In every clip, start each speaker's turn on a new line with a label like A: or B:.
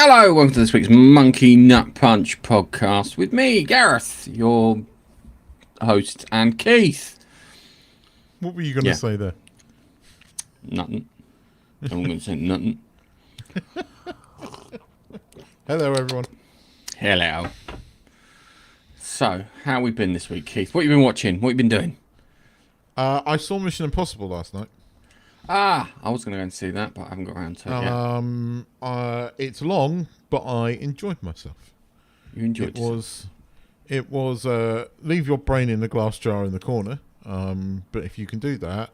A: Hello, welcome to this week's Monkey Nut Punch podcast with me, Gareth, your host, and Keith.
B: What were you going to say there?
A: Nothing. I'm going to say nothing.
B: Hello, everyone.
A: Hello. So, how we been this week, Keith? What you been watching? What you been doing?
B: I saw Mission Impossible last night.
A: I was going to go and see that, but I haven't got around to it yet.
B: It's long, but I enjoyed myself.
A: You enjoyed
B: It was leave your brain in the glass jar in the corner. But if you can do that,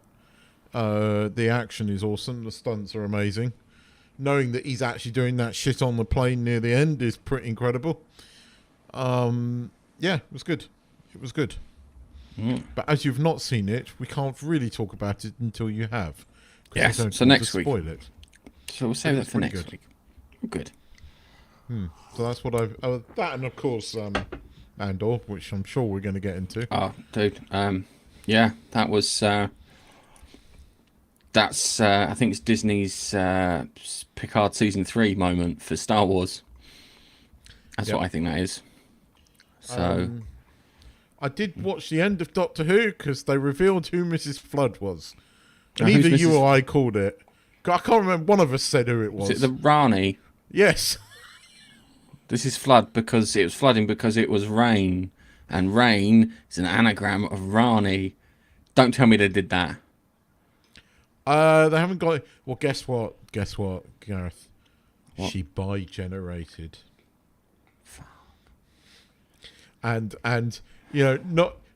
B: the action is awesome. The stunts are amazing. Knowing that he's actually doing that shit on the plane near the end is pretty incredible. Yeah, it was good. It was good. But as you've not seen it, we can't really talk about it until you have.
A: Yes, so next week.
B: Spoil it.
A: So we'll save that for next
B: good.
A: week. Good.
B: So that's what I've... that and, of course, Andor, which I'm sure we're going to get into.
A: Oh, dude. Yeah, that was... that's, I think it's Disney's Picard Season 3 moment for Star Wars. That's what I think that is. So...
B: I did watch the end of Doctor Who because they revealed who Mrs. Flood was. And
A: Now,
B: either
A: who's
B: you
A: Mrs.
B: or I called it. I can't remember. One of us said who it was.
A: Is it the Rani?
B: Yes.
A: This is flood because it was flooding because it was rain. And rain is an anagram of Rani. Don't tell me they did that.
B: They haven't got it. Well, guess what? Guess what, Gareth?
A: What?
B: She bi-generated. And you know,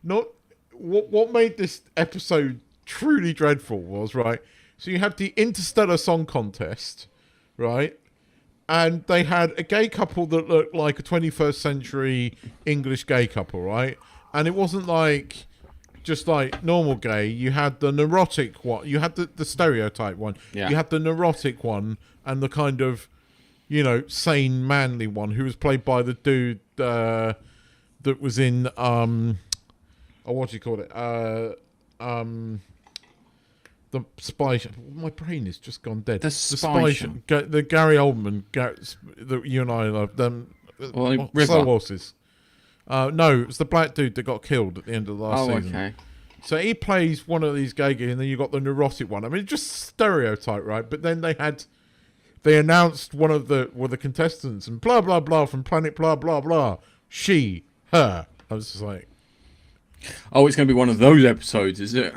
B: not what made this episode truly dreadful was, right? So you had the Interstellar Song Contest, right? And they had a gay couple that looked like a 21st century English gay couple, right? And it wasn't like just like normal gay. You had the neurotic one. You had the stereotype one.
A: Yeah.
B: You had the neurotic one and the kind of, you know, sane, manly one who was played by the dude that was in what do you call it? The Spy. My brain is just gone dead.
A: The Spy Show.
B: The Gary Oldman. That you and I love them.
A: Well,
B: Slow Horses. No, it was the black dude that got killed at the end of the last season.
A: Okay.
B: So he plays one of these gay guys, and then you got the neurotic one. I mean, just stereotype, right? But then they announced one of the contestants and blah blah blah from Planet blah blah blah. She, her. I was just like,
A: Oh, it's going to be one of those episodes, is it?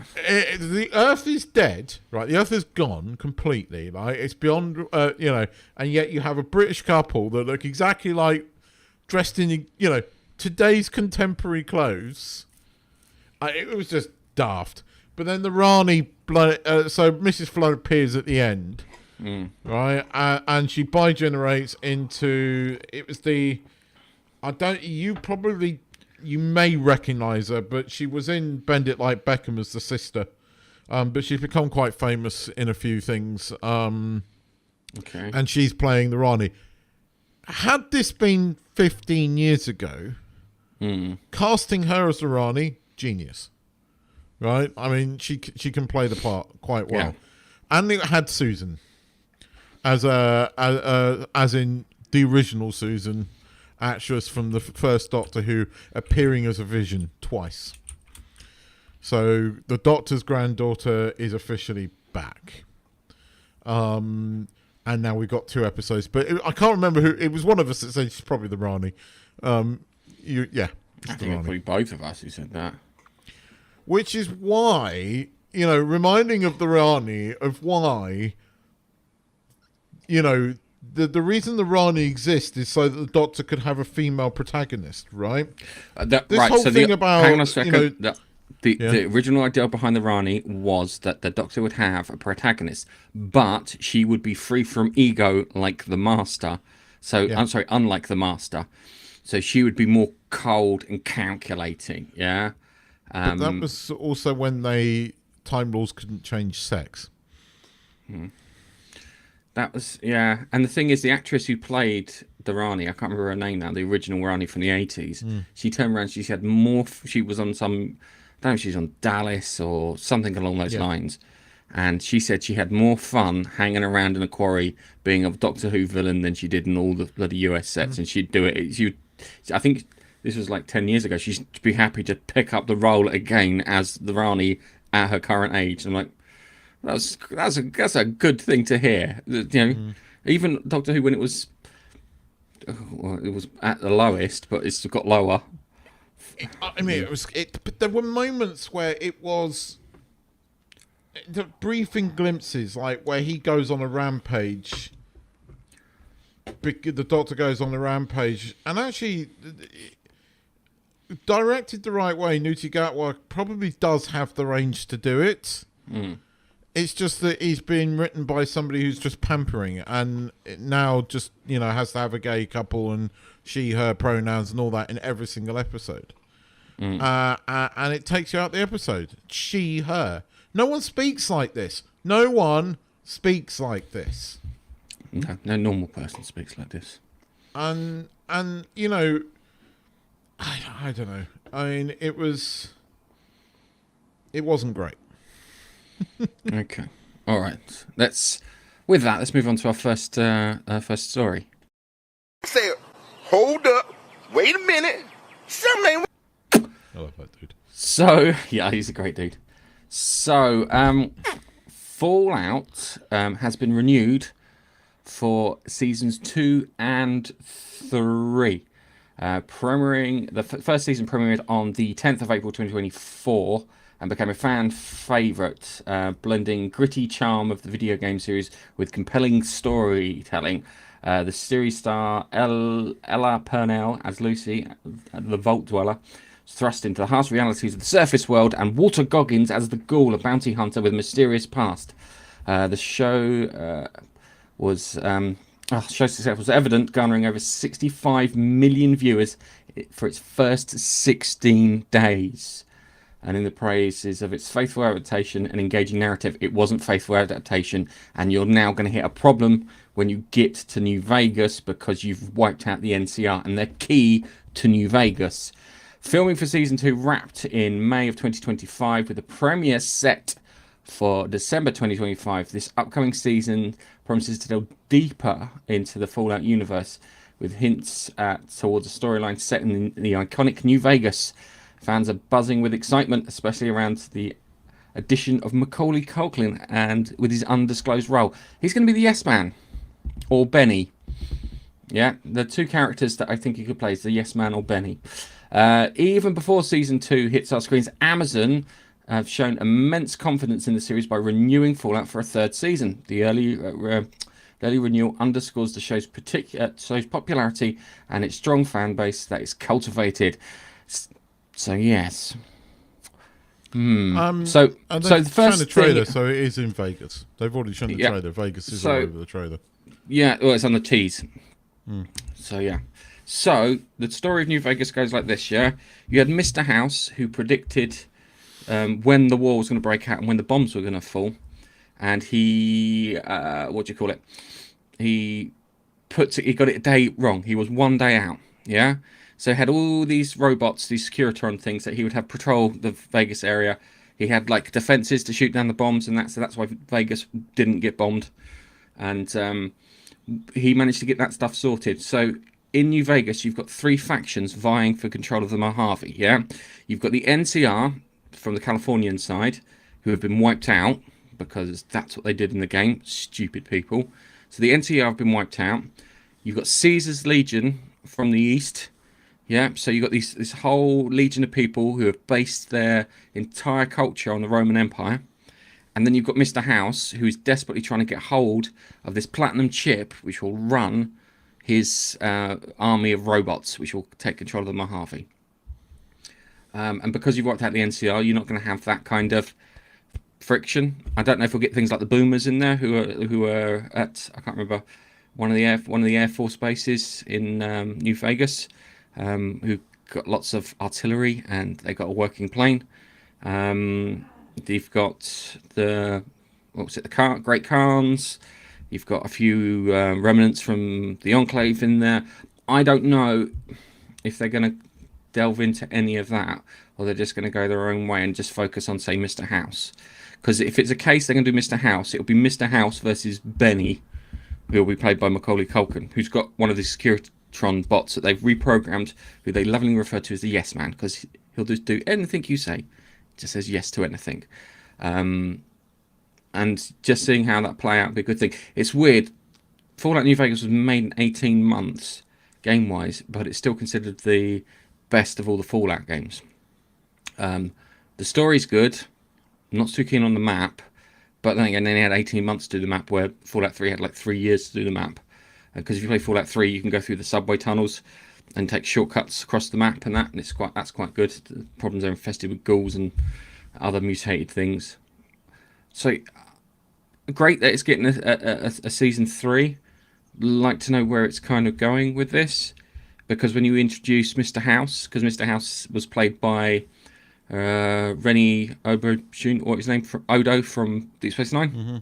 B: the Earth is dead, right? The Earth is gone completely, right? It's beyond, you know, and yet you have a British couple that look exactly like dressed in, you know, today's contemporary clothes. It was just daft. But then the Rani, so Mrs. Flood appears at the end, right? And she bi-generates into, it was the, you may recognise her, but she was in Bend It Like Beckham as the sister. But she's become quite famous in a few things.
A: Okay.
B: And she's playing the Rani. Had this been 15 years ago, casting her as the Rani, genius. Right? I mean, she can play the part quite well.
A: Yeah.
B: And it had Susan as in the original Susan, actress from the first Doctor Who, appearing as a Vision twice. So the Doctor's granddaughter is officially back. And now we've got 2 episodes, but I can't remember who it was. One of us that said she's probably the Rani.
A: I think it's probably both of us who said that.
B: Which is why, you know, reminding of the Rani of why, you know, the reason the Rani exists is so that the Doctor could have a female protagonist, right? This whole thing about,
A: hang on a second.
B: you know,
A: The original idea behind the Rani was that the Doctor would have a protagonist, but she would be free from ego like the Master. So, I'm sorry, unlike the Master. So she would be more cold and calculating, yeah?
B: But that was also when Time Lords couldn't change sex.
A: That was, yeah. And the thing is, the actress who played the Rani, I can't remember her name now, the original Rani from the 80s, she turned around, she had more, she was on some, I don't know if she's on Dallas or something along those lines. and she said she had more fun hanging around in a quarry being a Doctor Who villain than she did in all the bloody US sets, and she'd do it. I think this was like 10 years ago. She'd be happy to pick up the role again as the Rani at her current age. I'm like, that's a good thing to hear. Even Doctor Who when it was at the lowest, but it's got lower.
B: I mean, but there were moments where it was the briefing glimpses, like where he goes on a rampage. The Doctor goes on a rampage, and actually, directed the right way, Ncuti Gatwa probably does have the range to do it. It's just that he's being written by somebody who's just pampering, and now just has to have a gay couple and she, her pronouns and all that in every single episode. And it takes you out the episode. She, her. No one speaks like this. No one speaks like this.
A: No normal person speaks like this.
B: And I don't know. I mean, it wasn't great.
A: Okay. All right. Let's move on to our first story.
C: Say, hold up, wait a minute, something ain't.
B: I love that dude.
A: So yeah, he's a great dude. So Fallout has been renewed for seasons 2 and 3. The first season premiered on the 10th of April 2024 and became a fan favourite, blending gritty charm of the video game series with compelling storytelling. The series star Ella Purnell as Lucy, the Vault Dweller, is thrust into the harsh realities of the surface world, and Walter Goggins as the Ghoul, a bounty hunter with a mysterious past. The show show's success was evident, garnering over 65 million viewers for its first 16 days. And in the praises of its faithful adaptation and engaging narrative, it wasn't faithful adaptation, and you're now going to hit a problem when you get to New Vegas because you've wiped out the NCR, and they're key to New Vegas. Filming for season 2 wrapped in May of 2025 with a premiere set for December 2025. This upcoming season promises to delve deeper into the Fallout universe with hints towards a storyline set in the iconic New Vegas. Fans are buzzing with excitement, especially around the addition of Macaulay Culkin and with his undisclosed role. He's going to be the Yes Man or Benny. Yeah, the two characters that I think he could play is the Yes Man or Benny. Even before season 2 hits our screens, Amazon have shown immense confidence in the series by renewing Fallout for a 3rd season. The early renewal underscores the show's popularity and its strong fan base that is cultivated. So yes. So the first
B: shown a trailer, so it is in Vegas. They've already shown the trailer. Vegas is all over the trailer.
A: Yeah, well, it's on the tease. So yeah. So the story of New Vegas goes like this. Yeah, you had Mr. House who predicted when the war was going to break out and when the bombs were going to fall, and he he got it a day wrong. He was one day out. Yeah. So he had all these robots, these Securitron things that he would have patrol the Vegas area. He had like defenses to shoot down the bombs, and that's why Vegas didn't get bombed. And he managed to get that stuff sorted. So in New Vegas, you've got 3 factions vying for control of the Mojave. Yeah, you've got the NCR from the Californian side, who have been wiped out because that's what they did in the game. Stupid people. So the NCR have been wiped out. You've got Caesar's Legion from the east. Yeah, so you've got this whole legion of people who have based their entire culture on the Roman Empire. And then you've got Mr. House, who is desperately trying to get hold of this platinum chip, which will run his army of robots, which will take control of the Mojave. And because you've worked out the NCR, you're not going to have that kind of friction. I don't know if we'll get things like the Boomers in there, who are at, I can't remember, one of the Air Force bases in New Vegas. Who got lots of artillery and they got a working plane. They've got the Great Khans. You've got a few remnants from the Enclave in there. I don't know if they're going to delve into any of that, or they're just going to go their own way and just focus on, say, Mr. House. Because if it's a case they're going to do Mr. House, it'll be Mr. House versus Benny, who will be played by Macaulay Culkin, who's got one of the Securitron bots that they've reprogrammed, who they lovingly refer to as the Yes Man, because he'll just do anything you say. Just says yes to anything. And just seeing how that play out would be a good thing. It's weird. Fallout New Vegas was made in 18 months, game-wise, but it's still considered the best of all the Fallout games. The story's good. I'm not too keen on the map, but then again, they had 18 months to do the map, where Fallout 3 had like 3 years to do the map. Because if you play Fallout 3, you can go through the subway tunnels and take shortcuts across the map, and that's quite good. The problems are infested with ghouls and other mutated things. So great that it's getting a season 3. Like to know where it's kind of going with this, because when you introduce Mr. House, because Mr. House was played by Rennie Auberjonois, or his name, Odo from Deep Space Nine.
B: Mm-hmm.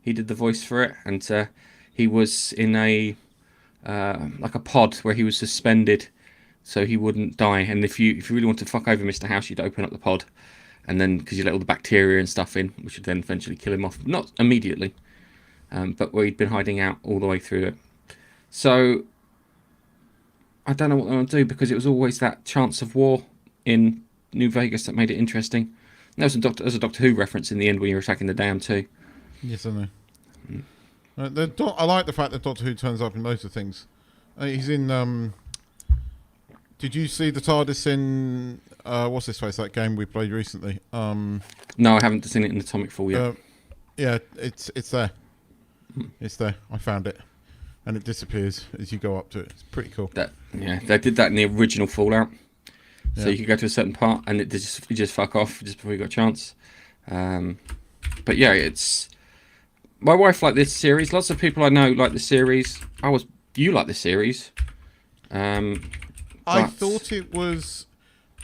A: He did the voice for it, and he was in a like a pod where he was suspended so he wouldn't die. And if you really want to fuck over Mr. House, you'd open up the pod, and then because you let all the bacteria and stuff in, which would then eventually kill him off, not immediately. But where he'd been hiding out all the way through it. So, I don't know what they're going to do, because it was always that chance of war in New Vegas that made it interesting. And there's a Doctor Who reference in the end when you're attacking the dam too.
B: Yes, I know. I like the fact that Doctor Who turns up in loads of things. He's in... did you see the TARDIS in... what's this face, that game we played recently?
A: No, I haven't seen it in Atomic Fall yet.
B: Yeah, it's there. It's there. I found it, and it disappears as you go up to it. It's pretty cool.
A: They did that in the original Fallout. So you could go to a certain part, and you just fuck off just before you got a chance. But yeah, it's my wife liked this series. Lots of people I know like the series. You like the series?
B: I thought it was.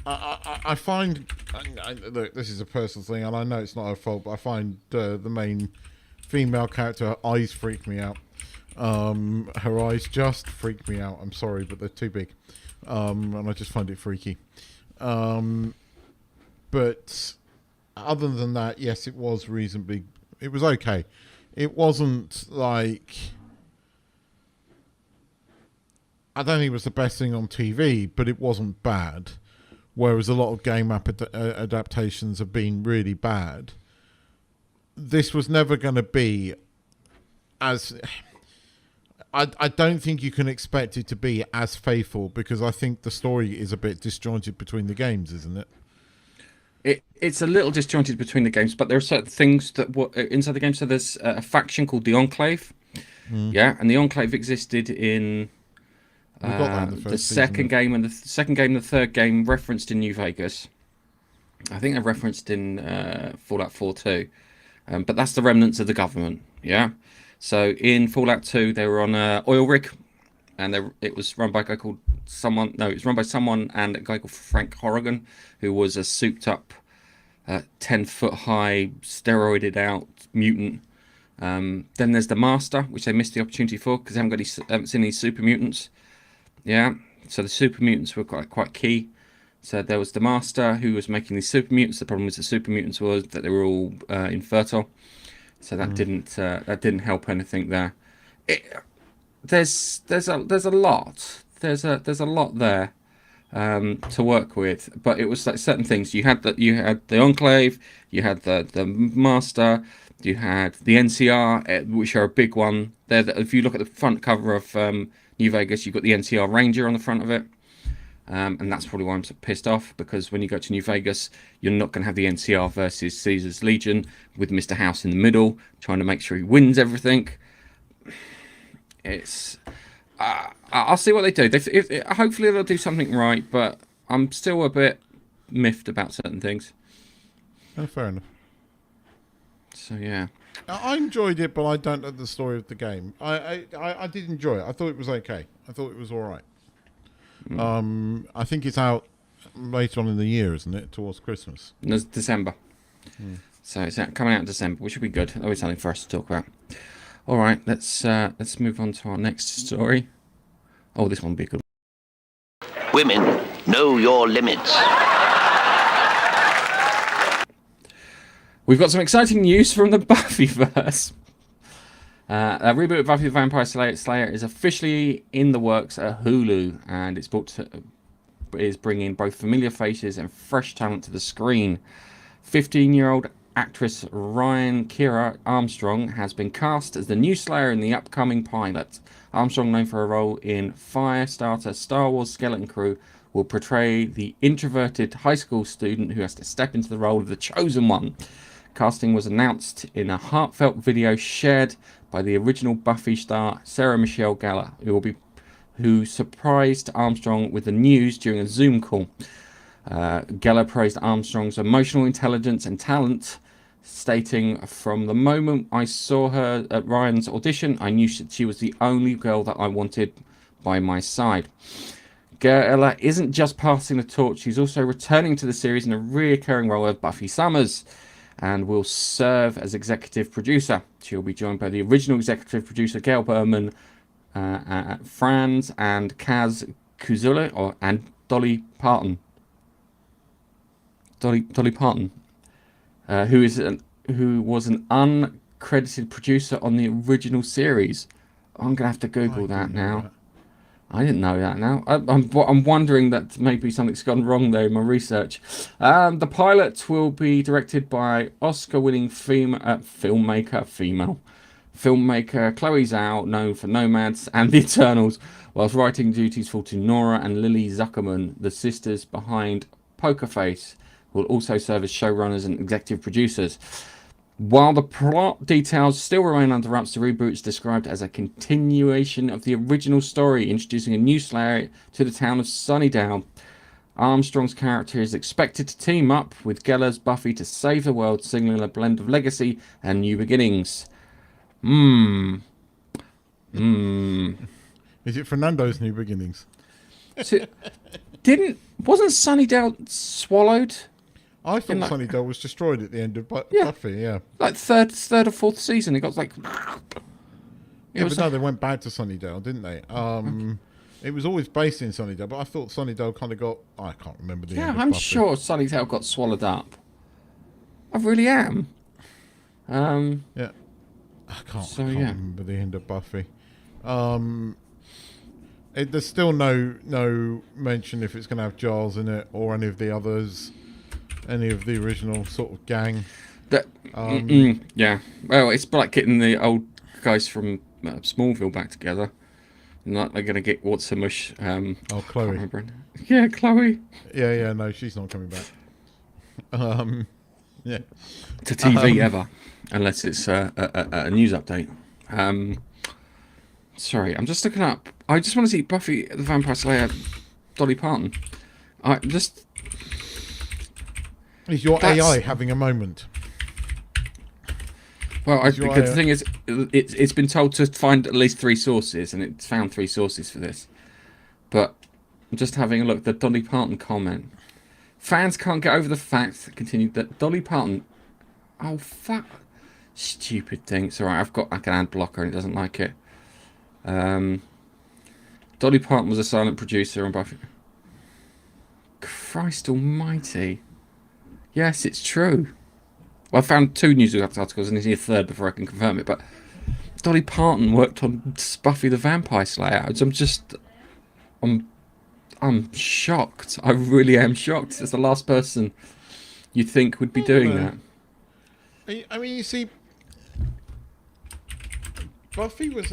B: I find. Look, this is a personal thing, and I know it's not her fault, but I find the main female character, her eyes freak me out. Her eyes just freak me out. I'm sorry, but they're too big, and I just find it freaky. But other than that, yes, it was reasonably. It was okay. It wasn't like. I don't think it was the best thing on TV, but it wasn't bad. Whereas a lot of game adaptations have been really bad. This was never going to be as... I don't think you can expect it to be as faithful, because I think the story is a bit disjointed between the games, isn't it?
A: It's a little disjointed between the games, but there are certain things that were inside the game. So there's a faction called the Enclave. Yeah, and the Enclave existed in...
B: We got that in
A: the second game and the third game referenced in New Vegas. I think they're referenced in Fallout 4 too. But that's the remnants of the government, yeah? So in Fallout 2, they were on an oil rig, and it was run by a guy called someone... No, it was run by someone and a guy called Frank Horrigan, who was a souped-up, 10-foot-high, steroided-out mutant. Then there's the Master, which they missed the opportunity for, because they haven't seen any super mutants. Yeah, so the super mutants were quite key. So there was the Master who was making these super mutants. The problem with the super mutants was that they were all infertile, so that didn't help anything there. There's a lot there to work with, but it was like certain things. You had the Enclave, you had the Master, you had the NCR, which are a big one. If you look at the front cover of New Vegas, you've got the NCR Ranger on the front of it, and that's probably why I'm so pissed off, because when you go to New Vegas, you're not going to have the NCR versus Caesar's Legion with Mr. House in the middle, trying to make sure he wins everything. It's I'll see what they do. Hopefully they'll do something right, but I'm still a bit miffed about certain things.
B: Oh, fair enough.
A: So yeah.
B: I enjoyed it, but I don't know the story of the game. I did enjoy it. I thought it was okay. I thought it was all right. I think it's out later on in the year, isn't it? Towards Christmas.
A: It's December. So it's coming out in December, which will be good. Always something for us to talk about. All right, let's move on to our next story. Oh, this one will be a good one.
D: Women, know your limits.
A: We've got some exciting news from the Buffyverse. A reboot of Buffy the Vampire Slayer is officially in the works at Hulu, and is bringing both familiar faces and fresh talent to the screen. 15-year-old actress Ryan Kira Armstrong has been cast as the new Slayer in the upcoming pilot. Armstrong, known for her role in Firestarter Star Wars Skeleton Crew, will portray the introverted high school student who has to step into the role of the Chosen One. Casting was announced in a heartfelt video shared by the original Buffy star Sarah Michelle Gellar, who surprised Armstrong with the news during a Zoom call. Gellar praised Armstrong's emotional intelligence and talent, stating, "From the moment I saw her at Ryan's audition, I knew she was the only girl that I wanted by my side." Gellar isn't just passing the torch, she's also returning to the series in a recurring role of Buffy Summers, and will serve as executive producer. She'll be joined by the original executive producer Gail Berman, Franz and Kaz Kuzula, and Dolly Parton. Dolly Parton, who was an uncredited producer on the original series. I'm gonna have to Google that now. I didn't know that now. I'm wondering that maybe something's gone wrong there in my research. The pilot will be directed by Oscar-winning female filmmaker Chloe Zhao, known for Nomads and The Eternals, whilst writing duties fall to Nora and Lily Zuckerman, the sisters behind Poker Face, will also serve as showrunners and executive producers. While the plot details still remain under wraps, the reboot is described as a continuation of the original story, introducing a new Slayer to the town of Sunnydale. Armstrong's character is expected to team up with Gellar's Buffy to save the world, signaling a blend of legacy and new beginnings.
B: Is it Fernando's new beginnings?
A: So, wasn't Sunnydale swallowed?
B: I thought Sunnydale was destroyed at the end of Buffy, yeah.
A: Like third or fourth season, it got like...
B: They went back to Sunnydale, didn't they? It was always based in Sunnydale, but I thought Sunnydale kind of got... I can't remember the end of
A: I'm
B: Buffy.
A: sure Sunnydale got swallowed up. I really am.
B: Yeah. I can't remember the end of Buffy. There's still no mention if it's going to have Giles in it or any of the others... Any of the original sort of gang.
A: Yeah. Well, it's like getting the old guys from Smallville back together. Like they're going to get what's her mush.
B: Chloe.
A: Yeah, Chloe.
B: Yeah. No, she's not coming back. Yeah.
A: To TV ever, unless it's a news update. Sorry, I'm just looking up. I just want to see Buffy the Vampire Slayer, Dolly Parton.
B: Is your AI having a moment?
A: Well, the thing is, it's been told to find at least 3 sources, and it's found 3 sources for this. But I'm just having a look at the Dolly Parton comment. Fans can't get over the fact, continued, that Dolly Parton... Oh, fuck. Stupid thing. It's alright, I've got like an ad blocker and it doesn't like it. Dolly Parton was a silent producer on Buffy. Christ almighty. Yes, it's true. Well, I found 2 news articles and there's a third before I can confirm it, but Dolly Parton worked on Buffy the Vampire Slayer. I'm shocked. I really am shocked. It's the last person you'd think would be doing that.
B: I mean, you see, Buffy was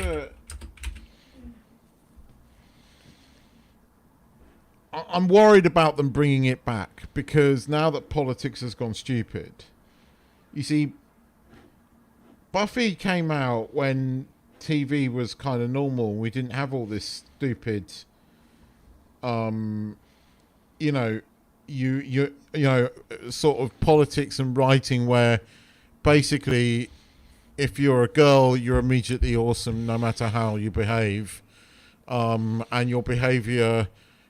B: I'm worried about them bringing it back because now that politics has gone stupid, you see, Buffy came out when TV was kind of normal. We didn't have all this stupid, you know, sort of politics and writing where basically if you're a girl, you're immediately awesome no matter how you behave, and your behavior...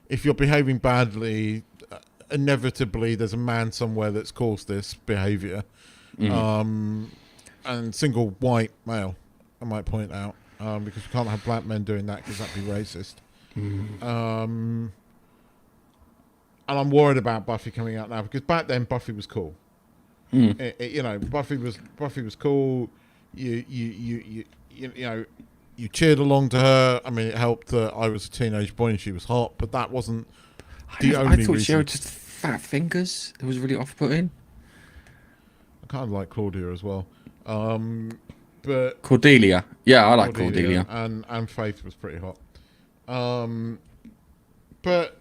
B: If you're behaving badly, inevitably there's a man somewhere that's caused this behaviour. And single white male, I might point out, because we can't have black men doing that because that'd be racist. And I'm worried about Buffy coming out now because back then Buffy was cool. Buffy was cool. You know, you cheered along to her. I mean, it helped that I was a teenage boy and she was hot, but that wasn't the only reason.
A: I thought she had just fat fingers. It was really off-putting.
B: I kind of like Claudia as well. But
A: Cordelia. Yeah, I like Cordelia.
B: And Faith was pretty hot. But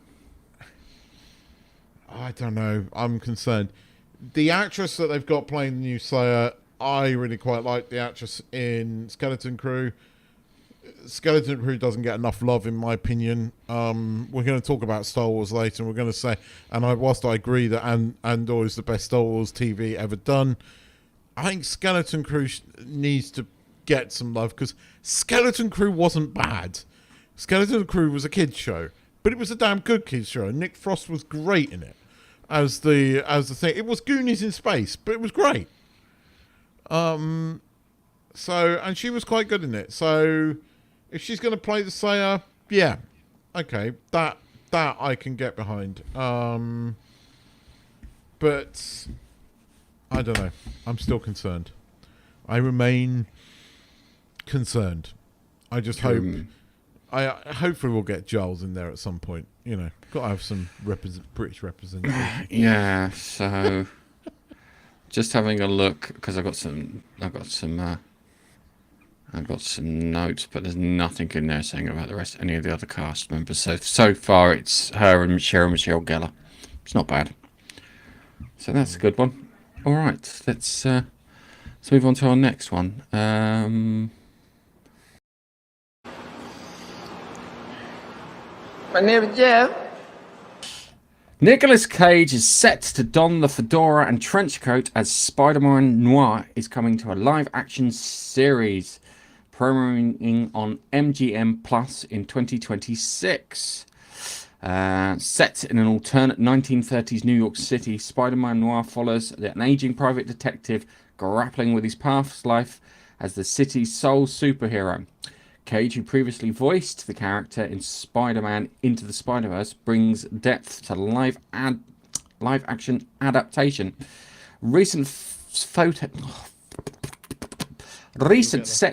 B: I don't know. I'm concerned. The actress that they've got playing the new Slayer, I really quite like the actress in Skeleton Crew. Skeleton Crew doesn't get enough love, in my opinion. We're going to talk about Star Wars later, and we're going to say, whilst I agree that Andor is the best Star Wars TV ever done, I think Skeleton Crew needs to get some love, because Skeleton Crew wasn't bad. Skeleton Crew was a kids show, but it was a damn good kids show. Nick Frost was great in it as the thing. It was Goonies in space, but it was great. And she was quite good in it. So if she's going to play the Slayer, yeah, okay, that I can get behind. But I don't know. I'm still concerned. I remain concerned. I just hope. Hopefully we'll get Giles in there at some point. You know, got to have some British representation.
A: Yeah. So, just having a look, because I got some notes, but there's nothing in there saying about any of the other cast members. So far it's her and Sarah Michelle Gellar. It's not bad. So that's a good one. All right, let's move on to our next one.
C: My name is Jeff.
A: Nicolas Cage is set to don the fedora and trench coat as Spider-Noir is coming to a live-action series, premiering on MGM Plus in 2026. Set in an alternate 1930s New York City, Spider-Noir follows an aging private detective grappling with his past life as the city's sole superhero. Cage, who previously voiced the character in Spider-Man Into the Spider-Verse, brings depth to live-action adaptation. Recent set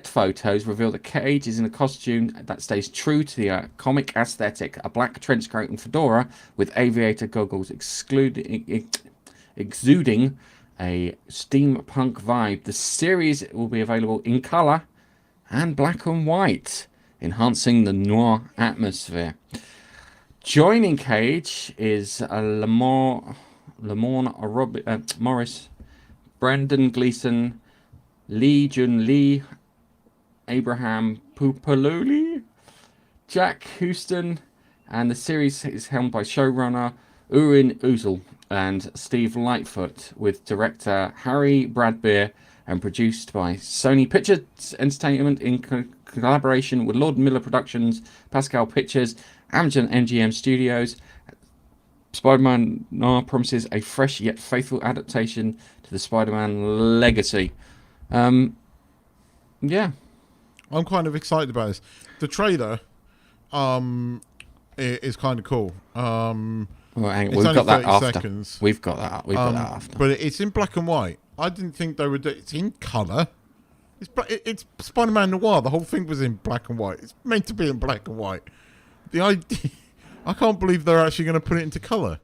A: photos reveal that Cage is in a costume that stays true to the comic aesthetic, a black trench coat and fedora with aviator goggles exuding a steampunk vibe. The series will be available in colour and black and white, enhancing the noir atmosphere. Joining Cage is Lamorne Morris, Brendan Gleeson, Lee Jun Lee, Abraham Pupaluli, Jack Houston, and the series is helmed by showrunner Urin Uzel and Steve Lightfoot, with director Harry Bradbeer, and produced by Sony Pictures Entertainment in collaboration with Lord Miller Productions, Pascal Pictures, Amazon MGM Studios. Spider-Man Noir promises a fresh yet faithful adaptation to the Spider-Man legacy. Yeah.
B: I'm kind of excited about this. The trailer is kind of cool.
A: Well, hang on, we've got that after.
B: Seconds.
A: We've got that after.
B: But it's in black and white. I didn't think they would. It's in colour. It's Spider-Man Noir. The whole thing was in black and white. It's meant to be in black and white. The idea, I can't believe they're actually going to put it into colour.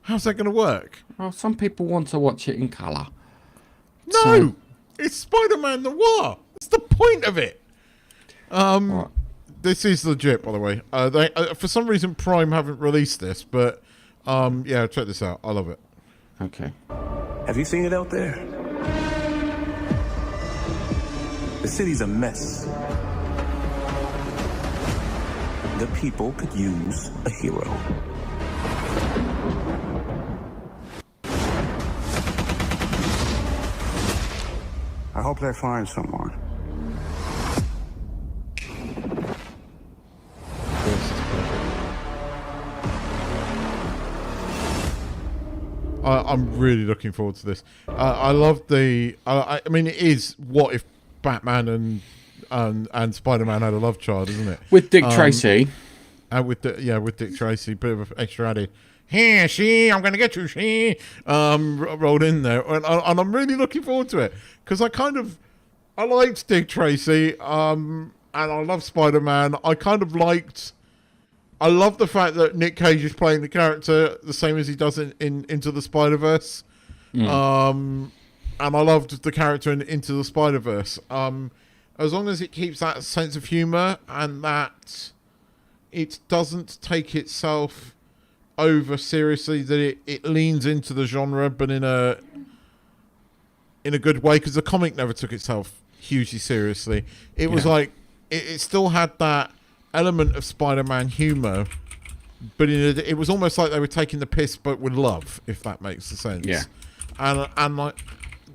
B: How's that going to work?
A: Well, some people want to watch it in colour.
B: No, it's Spider-Man Noir. That's the point of it. Right. This is legit, by the way. They for some reason Prime haven't released this, but yeah, check this out. I love it.
A: Okay.
D: Have you seen it out there? The city's a mess. The people could use a hero. I hope they find someone.
B: I'm really looking forward to this. I love the. I mean, it is what if Batman and Spider-Man had a love child, isn't it?
A: With Dick Tracy.
B: And with Dick Tracy, bit of an extra added. here, see, I'm going to get you, see, rolled in there. And I'm really looking forward to it because I liked Dick Tracy, and I love Spider-Man. I love the fact that Nick Cage is playing the character the same as he does in Into the Spider-Verse. And I loved the character in Into the Spider-Verse. As long as it keeps that sense of humor and that it doesn't take itself over seriously, that it leans into the genre, but in a good way, because the comic never took itself hugely seriously. It was like it still had that element of Spider-Man humor, but it was almost like they were taking the piss, but with love, if that makes sense.
A: Yeah.
B: And like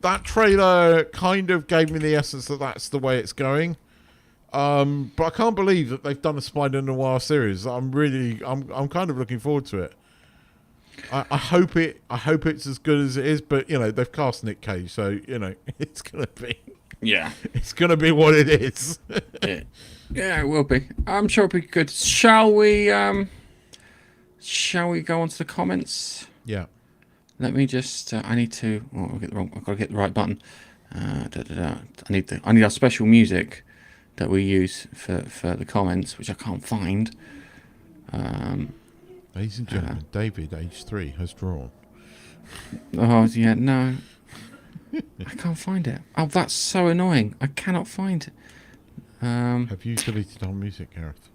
B: that trailer kind of gave me the essence that that's the way it's going. But I can't believe that they've done a Spider-Noir series. I'm kind of looking forward to it. I hope it's as good as it is, but they've cast Nick Cage, so it's gonna be what it is.
A: Yeah, it will be. I'm sure it'll be good. Shall we go on to the comments?
B: Yeah.
A: Let me just. I need to. Oh, I've got to get the right button. I need our special music that we use for the comments, which I can't find.
B: Ladies and gentlemen, David, age 3, has drawn.
A: Oh yeah, no. I can't find it. Oh, that's so annoying. I cannot find it.
B: Have you deleted our music, Gareth?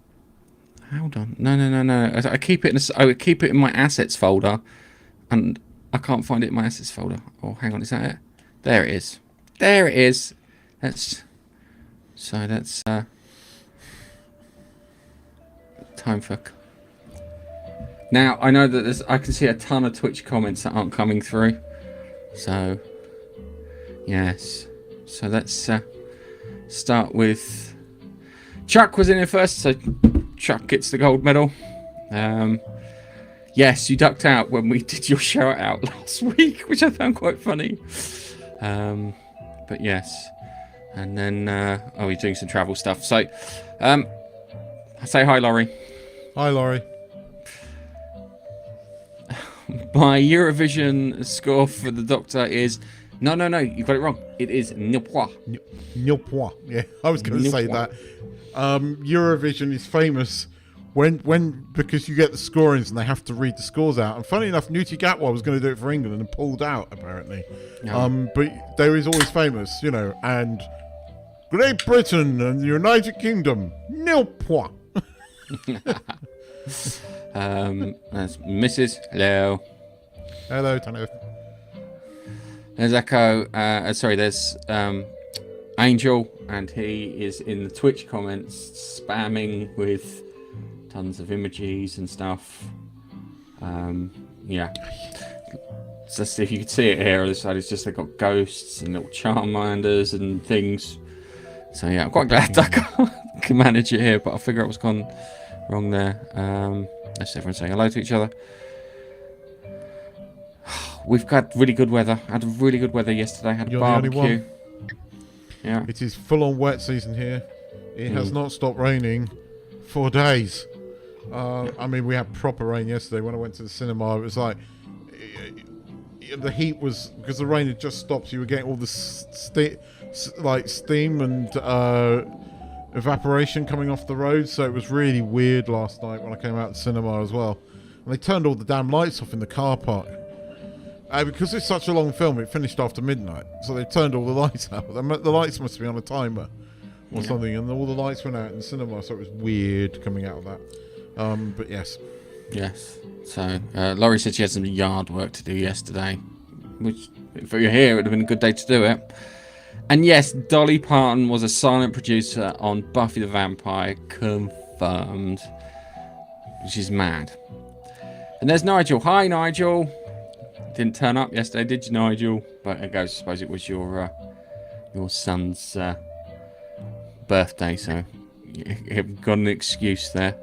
A: Hold on. No. I keep it in my assets folder, and I can't find it in my assets folder. Oh, hang on, is that it? There it is. That's time for. Now I know that I can see a ton of Twitch comments that aren't coming through. So yes. So let's start with. Chuck was in here first, so Chuck gets the gold medal. Yes, you ducked out when we did your shout out last week, which I found quite funny. But yes. And then, he's doing some travel stuff. So, say hi, Laurie.
B: Hi, Laurie.
A: My Eurovision score for the Doctor is... No, you got it wrong. It is nil point.
B: Nil point. Yeah, I was going to say that. Eurovision is famous because you get the scorings and they have to read the scores out. And funny enough, Newty Gatwa was going to do it for England and pulled out, apparently. Oh. But there is always famous, and Great Britain and the United Kingdom, nil point.
A: That's Mrs. Hello.
B: Hello, Tanner.
A: There's Echo. There's Angel, and he is in the Twitch comments spamming with tons of emojis and stuff. Yeah. Just if you could see it here on the side, it's just they've got ghosts and little Charmanders and things. So yeah, I'm quite glad I can manage it here, but I'll figure out what's gone wrong there. Let's everyone saying hello to each other. We've got really good weather. I had really good weather yesterday. Had a barbecue. Yeah.
B: It is full on wet season here. It has not stopped raining for days. We had proper rain yesterday when I went to the cinema. It was like the heat was because the rain had just stopped. So you were getting all the steam and evaporation coming off the road. So it was really weird last night when I came out to the cinema as well. And they turned all the damn lights off in the car park. Because it's such a long film, it finished after midnight. So they turned all the lights out. The lights must be on a timer or something. And all the lights went out in the cinema. So it was weird coming out of that. But yes.
A: Yes. So Laurie said she had some yard work to do yesterday. Which, if you're here, it would have been a good day to do it. And yes, Dolly Parton was a silent producer on Buffy the Vampire. Confirmed. Which is mad. And there's Nigel. Hi, Nigel. Didn't turn up yesterday, did you, Nigel? But I suppose it was your son's birthday, so you've got an excuse there.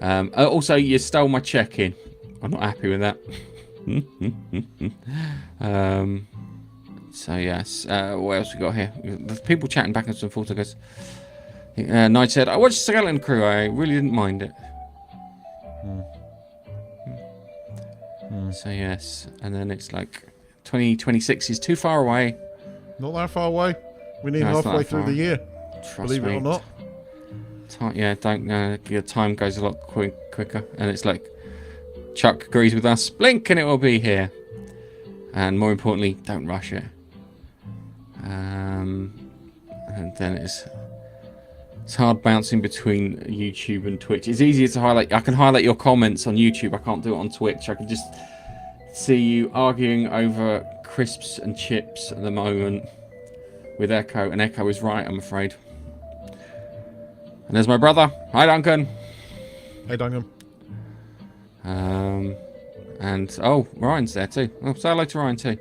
A: Also, you stole my check-in. I'm not happy with that. So yes, what else we got here? There's people chatting back and forth. I guess. Knight said, "I watched Skeleton Crew. I really didn't mind it." So yes, and then it's like 2026 is too far away.
B: Not that far away. We need
A: No, it's not
B: halfway
A: that
B: through
A: far.
B: the year.
A: Trust
B: Believe
A: me.
B: it or not.
A: Your time goes a lot quicker, and it's like Chuck agrees with us. Blink, and it will be here. And more importantly, don't rush it. And then it's hard bouncing between YouTube and Twitch. It's easier to highlight. I can highlight your comments on YouTube. I can't do it on Twitch. I can just see you arguing over crisps and chips at the moment with Echo, and Echo is right, I'm afraid. And there's my brother. Hi, Duncan.
B: Hey, Duncan.
A: And oh, Ryan's there too. Oh, say hello to Ryan too.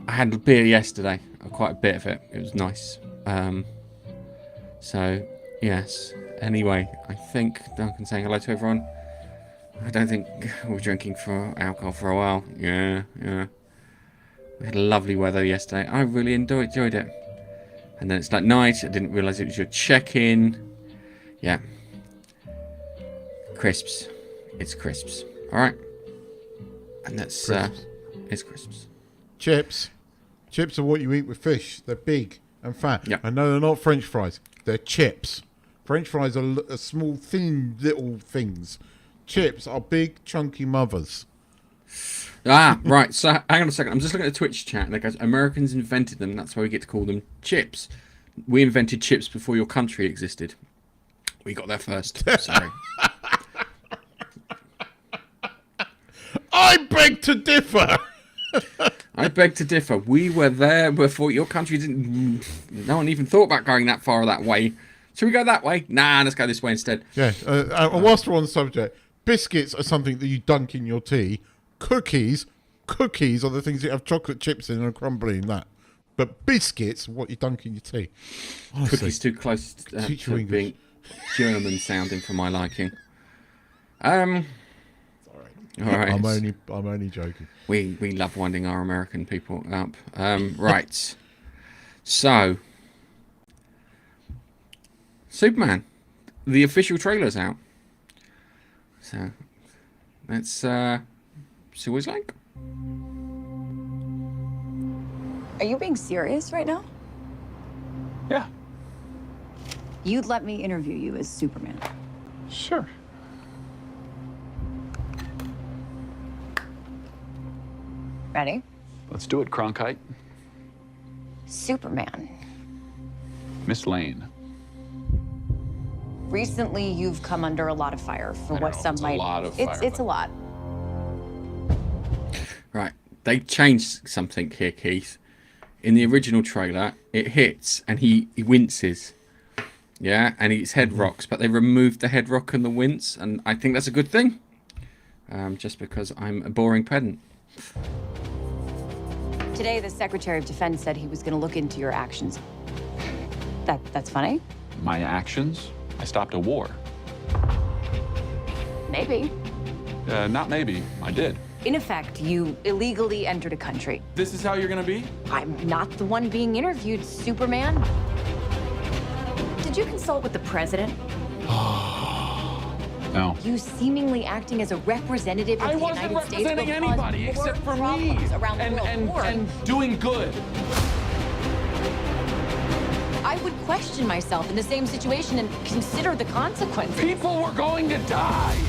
A: I had beer yesterday, quite a bit of it. It was nice. So yes. Anyway, I think Duncan's saying hello to everyone. I don't think we were drinking for alcohol for a while. Yeah. We had lovely weather yesterday. I really enjoyed it. And then it's like night. I didn't realise it was your check-in. Yeah. Crisps. It's crisps. Alright. And that's it's crisps.
B: Chips. Chips are what you eat with fish. They're big and fat.
A: Yeah.
B: I know they're not French fries. They're chips. French fries are small, thin, little things. Chips are big, chunky mothers.
A: Ah, right. So, hang on a second. I'm just looking at the Twitch chat, and it goes, Americans invented them. That's why we get to call them chips. We invented chips before your country existed. We got there first. Sorry.
B: I beg to differ.
A: I beg to differ. We were there before your country didn't. No one even thought about going that far that way. Should we go that way? Nah, let's go this way instead.
B: Yeah. Whilst we're on the subject, biscuits are something that you dunk in your tea. Cookies are the things that have chocolate chips in and crumbly in that. But biscuits, what you dunk in your tea. Honestly,
A: Cookies too close
B: teach
A: to
B: you English.
A: being German sounding for my liking. All right.
B: I'm only joking.
A: We love winding our American people up. Right. So, Superman, the official trailer's out. So, let's see what it's like.
E: Are you being serious right now?
F: Yeah,
E: You'd let me interview you as Superman.
F: sure.
E: Ready?
F: Let's do it, Cronkite.
E: Superman.
F: Miss Lane.
E: Recently, you've come under a lot of fire for
F: I don't
E: what
F: know if
E: some
F: it's a
E: might.
F: lot of fire,
E: It's
F: but-
E: a lot.
A: Right. They changed something here, Keith. In the original trailer, it hits and he winces. Yeah, and his head rocks, but they removed the head rock and the wince, and I think that's a good thing. Just because I'm a boring pedant.
E: Today, the Secretary of Defense said he was going to look into your actions. That's funny?
F: My actions? I stopped a war.
E: Maybe.
F: Not maybe. I did.
E: In effect, you illegally entered a country.
F: This is how you're gonna be?
E: I'm not the one being interviewed, Superman. Did you consult with the president?
F: No.
E: You seemingly acting as a representative of
F: I
E: the
F: wasn't
E: United States
F: representing
E: will cause
F: anybody
E: more
F: except for me.
E: problems around the world. More.
F: And doing good.
E: I would question myself in the same situation and consider the consequences.
F: People were going to die.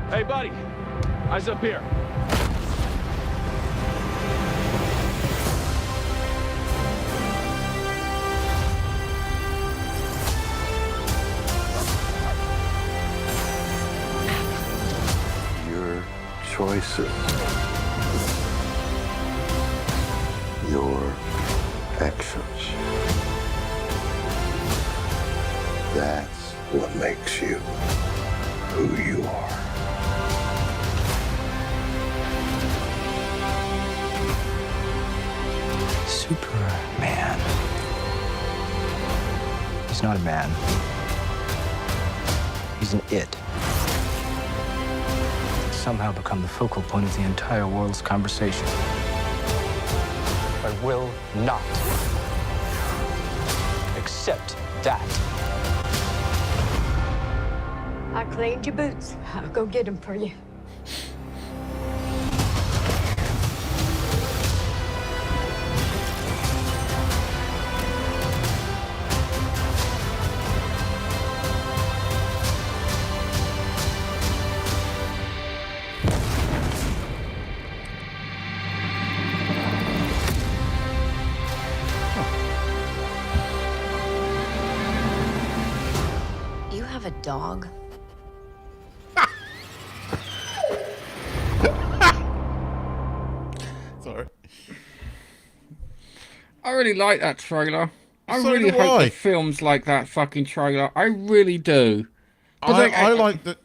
F: Hey, buddy. Eyes up here.
G: Your choices, your actions. That's what makes you who you are.
H: Superman. He's not a man. He's an it. He's somehow become the focal point of the entire world's conversation. but will not accept that.
I: I cleaned your boots. I'll go get them for you.
E: You have a dog?
B: Sorry.
A: I really like that trailer. I
B: So
A: really
B: do
A: hope
B: I.
A: the film's like that fucking trailer. I really do. But
B: I like that.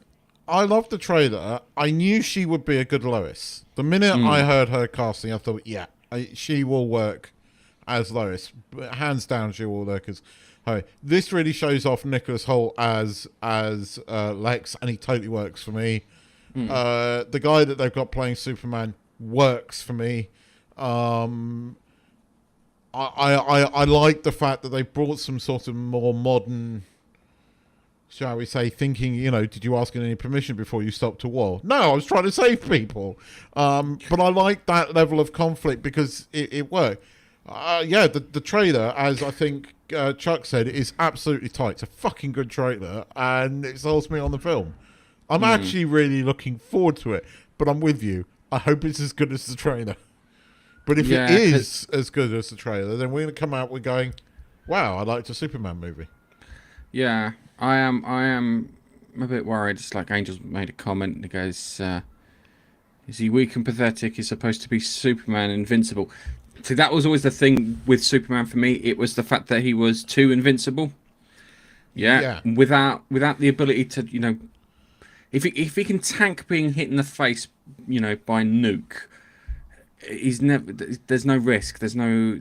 B: I love the trailer. I knew she would be a good Lois. The minute I heard her casting, I thought, yeah, she will work as Lois. Hands down, she will work as her. This really shows off Nicholas Hoult as Lex, and he totally works for me. The guy that they've got playing Superman works for me. I like the fact that they brought some sort of more modern, shall we say, thinking, did you ask any permission before you stopped a war? No, I was trying to save people. But I like that level of conflict because it worked. The trailer, as I think Chuck said, is absolutely tight. It's a fucking good trailer, and it sells me on the film. I'm actually really looking forward to it, but I'm with you. I hope it's as good as the trailer. But if it is as good as the trailer, then we're going to come out with going, wow, I liked a Superman movie.
A: Yeah, I am a bit worried. It's like Angel's made a comment that goes, is he weak and pathetic? He's supposed to be Superman, invincible. See, that was always the thing with Superman for me. It was the fact that he was too invincible. Yeah. Without the ability to, if he can tank being hit in the face, by a nuke, he's never. There's no risk. There's no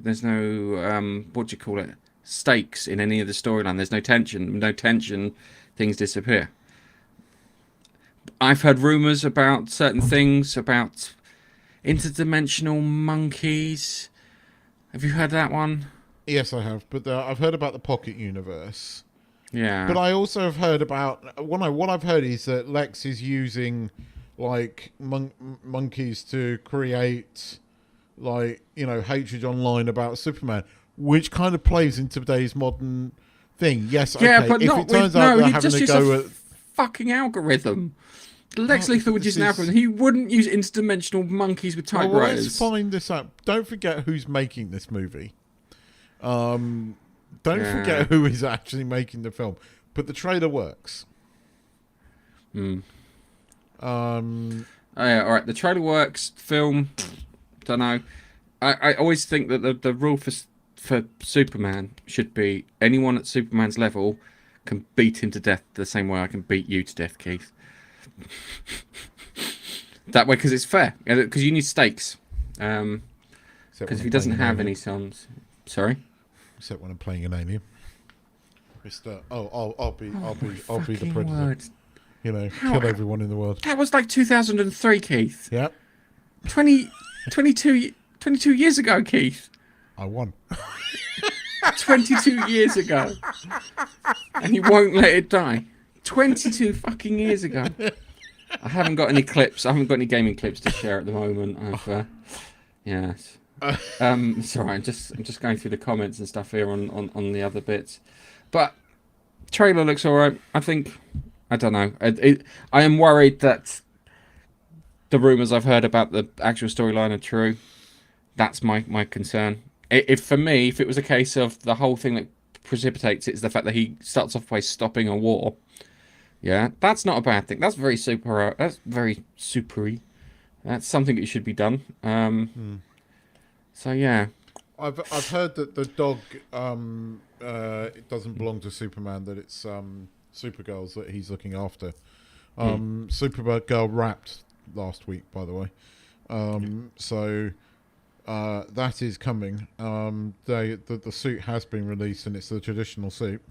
A: what do you call it? Stakes in any of the storyline. There's no tension. No tension, things disappear. I've heard rumors about certain things about interdimensional monkeys. Have you heard that one?
B: Yes, I have. But I've heard about the Pocket Universe.
A: Yeah.
B: But I also have heard about what I've heard is that Lex is using like monkeys to create hatred online about Superman, which kind of plays into today's modern thing. Yes,
A: yeah,
B: okay.
A: but
B: if
A: not
B: it turns
A: with
B: out they're
A: he
B: having
A: just
B: to
A: used
B: go
A: a
B: at
A: fucking algorithm. Lex Luthor would use an algorithm. He wouldn't use interdimensional monkeys with typewriters.
B: Let's find this out. Don't forget who's making this movie. Don't forget who is actually making the film. But the trailer works.
A: Oh, yeah, all right. The trailer works. Film, don't know. I always think that the rule for Superman should be anyone at Superman's level can beat him to death the same way I can beat you to death, Keith. That way, because it's fair. Because you need stakes. Because if he doesn't have any sons, sorry.
B: Except when I'm playing an alien. I'll be the predator.
A: Word.
B: Kill everyone in the world.
A: That was like 2003, Keith.
B: Yep.
A: 22 years ago, Keith.
B: I won.
A: 22 years ago. And you won't let it die. 22 fucking years ago. I haven't got any clips. I haven't got any gaming clips to share at the moment. Yes. Sorry, I'm just going through the comments and stuff here on the other bits. But trailer looks alright. I don't know. I am worried that the rumours I've heard about the actual storyline are true. That's my concern. For me, if it was a case of the whole thing that precipitates it is the fact that he starts off by stopping a war, yeah, that's not a bad thing. That's very super. That's very supery. That's something that should be done. So yeah,
B: I've heard that the dog it doesn't belong to Superman. That it's Supergirl's that he's looking after. Supergirl wrapped last week, by the way. So that is coming. The suit has been released and it's the traditional suit.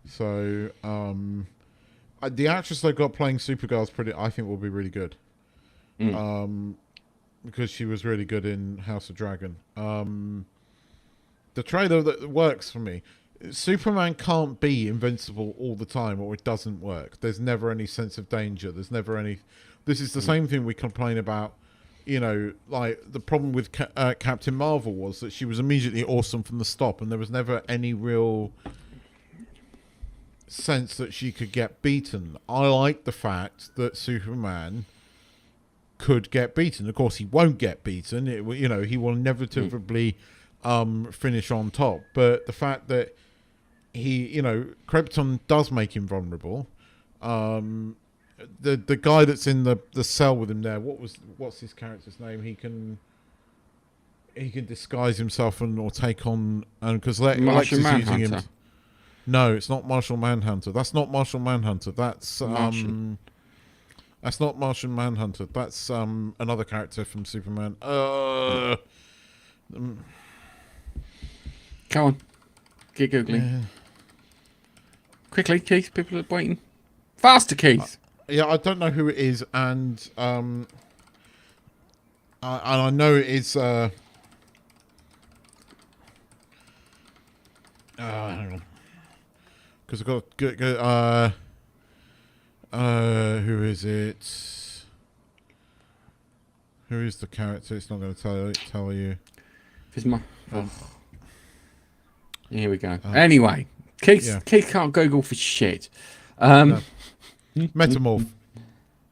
B: So the actress they've got playing Supergirl is I think will be really good. because she was really good in House of Dragon. The trailer that works for me, Superman can't be invincible all the time, or it doesn't work. There's never any sense of danger. There's never any. This is the same thing we complain about. You know, like the problem with Captain Marvel was that she was immediately awesome from the stop, and there was never any real sense that she could get beaten. I like the fact that Superman could get beaten. Of course, he won't get beaten. He will inevitably finish on top. But the fact that Krypton does make him vulnerable. The guy that's in the cell with him there, what's his character's name? He can disguise himself or take on, and because Lex is using him. No, it's not Martial Manhunter. That's not Martial Manhunter. That's that's not Martian Manhunter. That's another character from Superman.
A: Go on, get googling. Quickly, Keith. People are waiting. Faster, Keith.
B: Yeah, I don't know who it is, and I know it is. Hang on, because I've got who is it? Who is the character? It's not going to tell you.
A: It's my. Here we go. Anyway, Keith can't Google for shit.
B: No. Metamorph.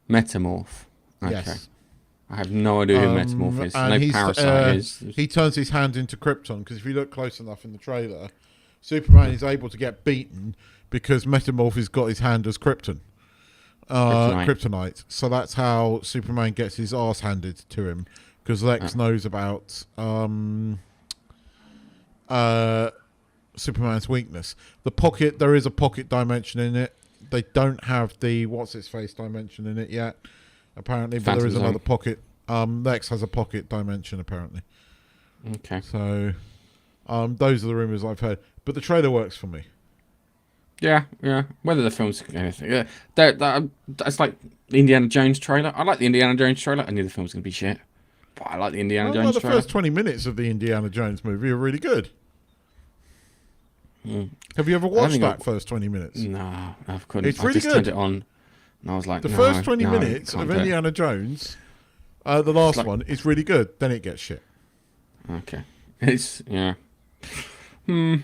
A: Metamorph. Okay.
B: Yes.
A: I have no idea who Metamorph is.
B: And
A: no Parasite is.
B: He turns his hand into Krypton, because if you look close enough in the trailer, Superman is able to get beaten because Metamorph has got his hand as Kryptonite. So that's how Superman gets his arse handed to him, because Lex knows about Superman's weakness. The pocket, there is a pocket dimension in it. They don't have the what's-its-face dimension in it yet, apparently, but
A: Phantom
B: there is
A: Zone.
B: another pocket. Lex has a pocket dimension, apparently.
A: Okay.
B: So, those are the rumours I've heard. But the trailer works for me.
A: Yeah. Whether the film's anything, that's like the Indiana Jones trailer. I like the Indiana Jones trailer. I knew the film was going to be shit, but I like the Indiana Jones
B: the
A: trailer.
B: first 20 minutes of the Indiana Jones movie are really good. Have you ever watched that first 20 minutes?
A: No, I couldn't.
B: It's really
A: I just
B: good.
A: turned it on, and I was like,
B: the first 20 minutes of Indiana Jones, the last one, is really good. Then it gets shit.
A: Okay, it's
B: No,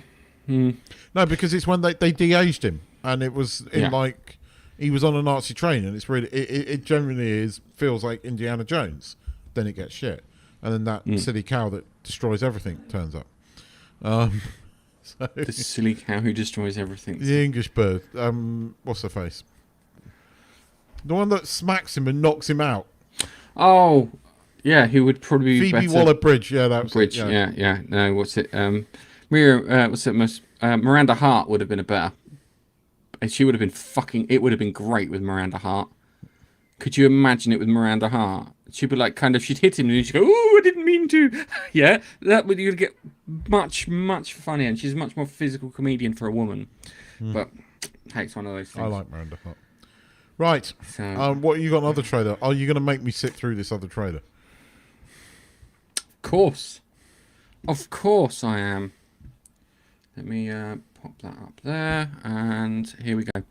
B: because it's when they de-aged him, and it was like he was on a Nazi train, and it's really it generally feels like Indiana Jones. Then it gets shit, and then that silly cow that destroys everything turns up. So,
A: the silly cow who destroys everything.
B: The English bird. What's her face? The one that smacks him and knocks him out.
A: Oh, yeah. Who would probably be
B: Phoebe
A: better.
B: Waller-Bridge. Yeah, that was
A: Bridge.
B: it.
A: Yeah. No, what's it? Miranda Hart would have been a better. And she would have been it would have been great with Miranda Hart. Could you imagine it with Miranda Hart? She'd be like, she'd hit him and she'd go, "Oh, I didn't mean to." Yeah, you'd get much funnier, and she's a much more physical comedian for a woman. But hey, it's one of those things.
B: I like Miranda Hart. Right.
A: So,
B: what you got another trailer? Are you going to make me sit through this other trailer?
A: Of course I am. Let me pop that up there, and here we go.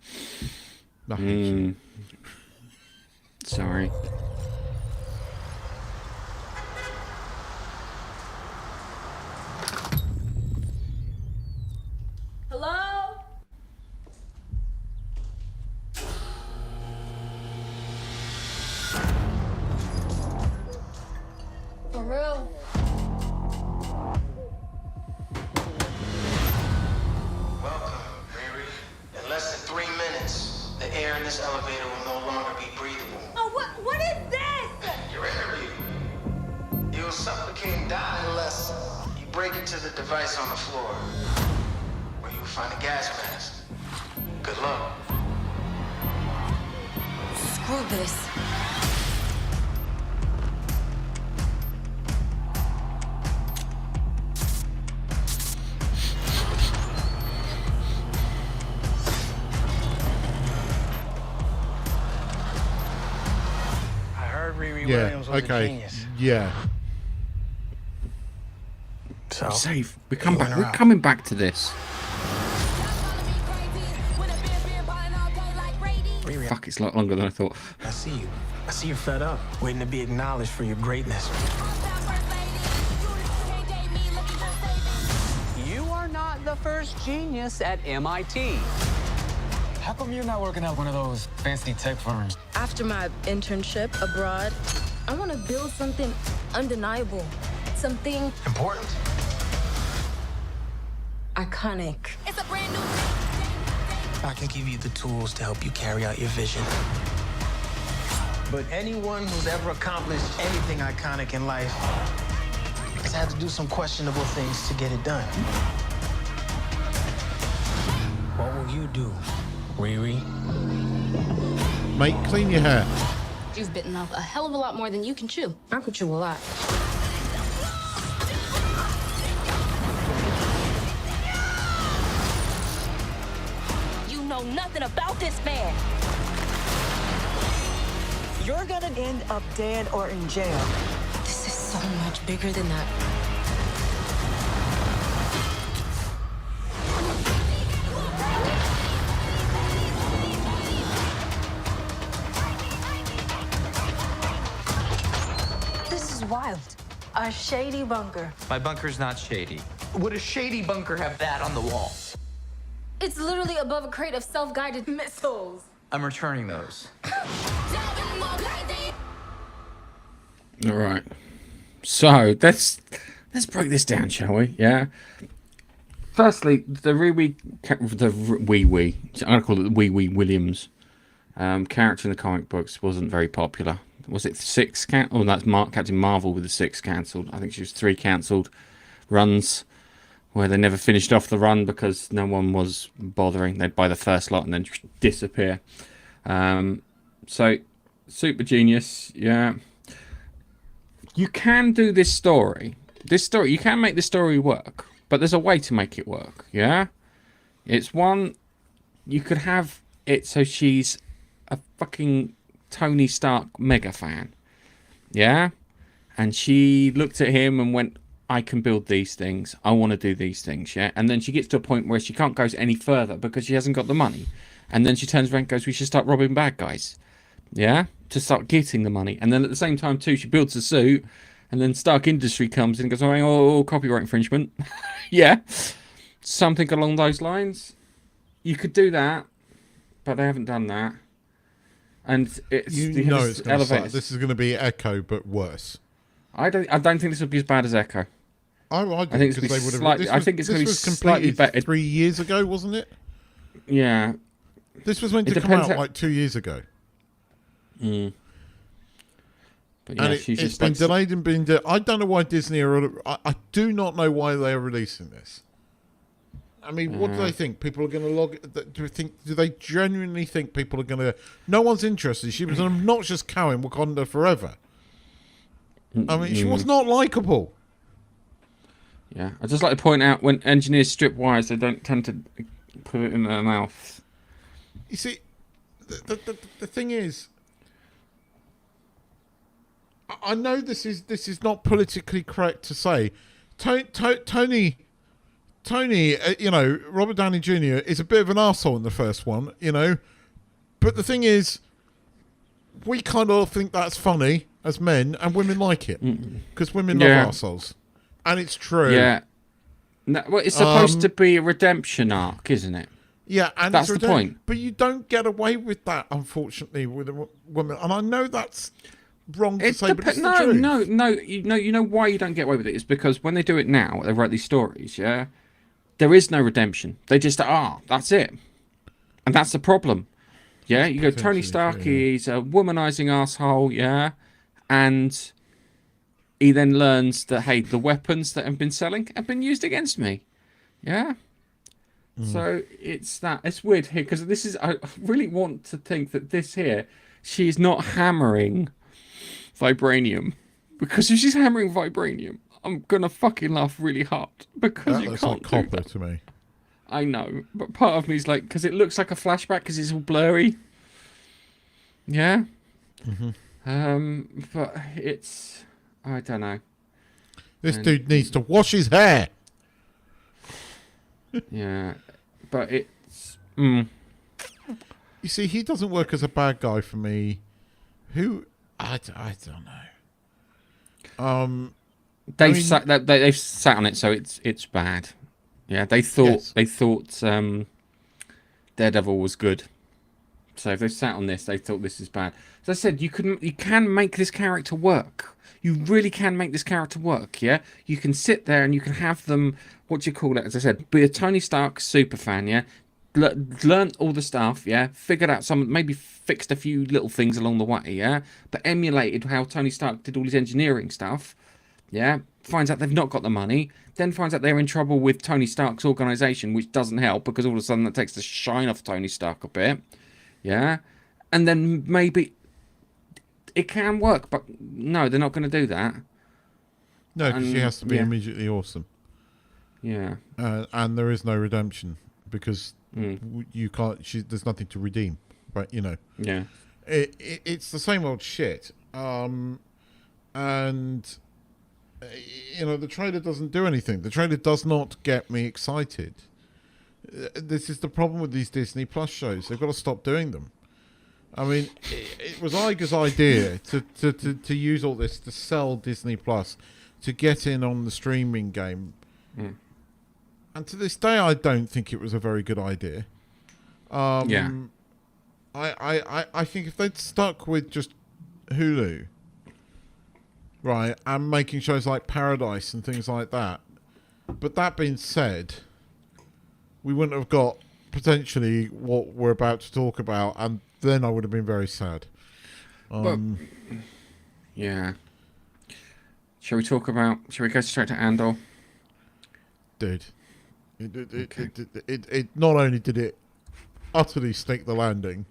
A: Sorry.
I: Hello? For real?
J: Welcome, Riri. In less than 3 minutes, the air in this elevator will no longer be breathable.
I: Oh, what is this?
J: Your interview. You'll suffocate, die unless you break into the device on the floor, where you'll find a gas mask. Good luck.
E: Screw this.
J: I heard Riri
B: Yeah,
J: Williams was a
B: okay.
J: genius.
B: Yeah.
H: So,
A: We're safe. We're coming back to this. Fuck, it's a lot longer than I thought.
H: I see you. I see you're fed up, waiting to be acknowledged for your greatness.
K: You are not the first genius at MIT.
L: How come you're not working at one of those fancy tech firms?
M: After my internship abroad, I want to build something undeniable. Something
H: important.
M: Iconic.
H: It's a brand new. I can give you the tools to help you carry out your vision. But anyone who's ever accomplished anything iconic in life has had to do some questionable things to get it done. What will you do, Riri?
B: Mate, clean your hair.
M: You've bitten off a hell of a lot more than you can chew. I could chew a lot. You know nothing about this man.
N: You're gonna end up dead or in jail.
M: This is so much bigger than that. This is wild. A shady bunker.
O: My bunker's not shady. Would a shady bunker have that on the wall?
M: It's literally above a crate of self-guided missiles.
O: I'm returning those.
A: All right. So let's break this down, shall we? Yeah. Firstly, the wee I'm gonna call it the wee Williams character in the comic books wasn't very popular. Was it 6 Oh, that's Captain Marvel with the 6 cancelled. I think she was 3 cancelled runs where they never finished off the run because no one was bothering. They'd buy the first lot and then disappear. So super genius, yeah. You can do this story. You can make this story work, but there's a way to make it work, yeah? It's one, you could have it so she's a fucking Tony Stark mega fan, yeah? And she looked at him and went, I can build these things. I want to do these things, yeah? And then she gets to a point where she can't go any further because she hasn't got the money. And then she turns around and goes, we should start robbing bad guys, yeah? To start getting the money. And then at the same time too, she builds a suit, and then Stark Industry comes in and goes, oh, copyright infringement. Yeah, something along those lines. You could do that, but they haven't done that. And it's
B: it's gonna this is going to be Echo, but worse.
A: I don't think this would be as bad as Echo.
B: I think it's going to be slightly better. 3 years ago, wasn't it?
A: Yeah.
B: This was meant to come out like 2 years ago.
A: Mm. But yeah,
B: and it's been delayed and been I don't know why Disney I do not know why they are releasing this. I mean, what do they think? People are going to log... Do they genuinely think people are going to... No one's interested. She was an obnoxious cow in Wakanda forever. I mean, she was not likable.
A: Yeah, I'd just like to point out, when engineers strip wires, they don't tend to put it in their mouth.
B: You see, the thing is... I know this is not politically correct to say. Tony, Robert Downey Jr. is a bit of an arsehole in the first one, But the thing is, we kind of think that's funny as men, and women like it. Because women love arseholes. And it's true.
A: Yeah. No, well, it's supposed to be a redemption arc, isn't it?
B: Yeah, and
A: that's the point.
B: But you don't get away with that, unfortunately, with a woman. And I know that's wrong to say, but it's the truth.
A: No. You know why you don't get away with it? It's because when they do it now, they write these stories, yeah? There is no redemption. They just that's it. And that's the problem. Yeah, you go, Tony Stark, he's a womanizing asshole, yeah? And he then learns that, hey, the weapons that have been selling have been used against me. Yeah? So it's weird here, because I really want to think that this here, she's not hammering vibranium. Because if she's hammering vibranium, I'm gonna fucking laugh really hard, because you can't do
B: copper
A: that.
B: To me.
A: I know, but part of me is like, because it looks like a flashback, because it's all blurry. Yeah. But it's I don't know.
B: This dude needs to wash his hair.
A: Yeah, but it's.
B: You see, he doesn't work as a bad guy for me. I don't know.
A: They've sat on it, so it's bad. Yeah, they thought Daredevil was good. So if they sat on this, they thought this is bad. As I said, you can make this character work. You really can make this character work. Yeah, you can sit there and you can have them. What do you call it? As I said, be a Tony Stark super fan. Yeah, learned all the stuff. Yeah, figured out maybe fixed a few little things along the way. Yeah, but emulated how Tony Stark did all his engineering stuff. Yeah, finds out they've not got the money, then finds out they're in trouble with Tony Stark's organisation, which doesn't help because all of a sudden that takes the shine off Tony Stark a bit. Yeah, and then maybe it can work, but no, they're not going to do that.
B: No, because she has to be immediately awesome.
A: Yeah,
B: and there is no redemption because you can't. There's nothing to redeem, right? You know.
A: Yeah,
B: it's the same old shit. And you know, the trailer doesn't do anything. The trailer does not get me excited. This is the problem with these Disney Plus shows. They've got to stop doing them. I mean, it was Iger's idea to use all this to sell Disney Plus, to get in on the streaming game. And to this day, I don't think it was a very good idea. I think if they'd stuck with just Hulu, right, and making shows like Paradise and things like that. But that being said, we wouldn't have got potentially what we're about to talk about, and then I would have been very sad.
A: Yeah. Shall we go straight to Andor?
B: Dude. It not only did it utterly stick the landing,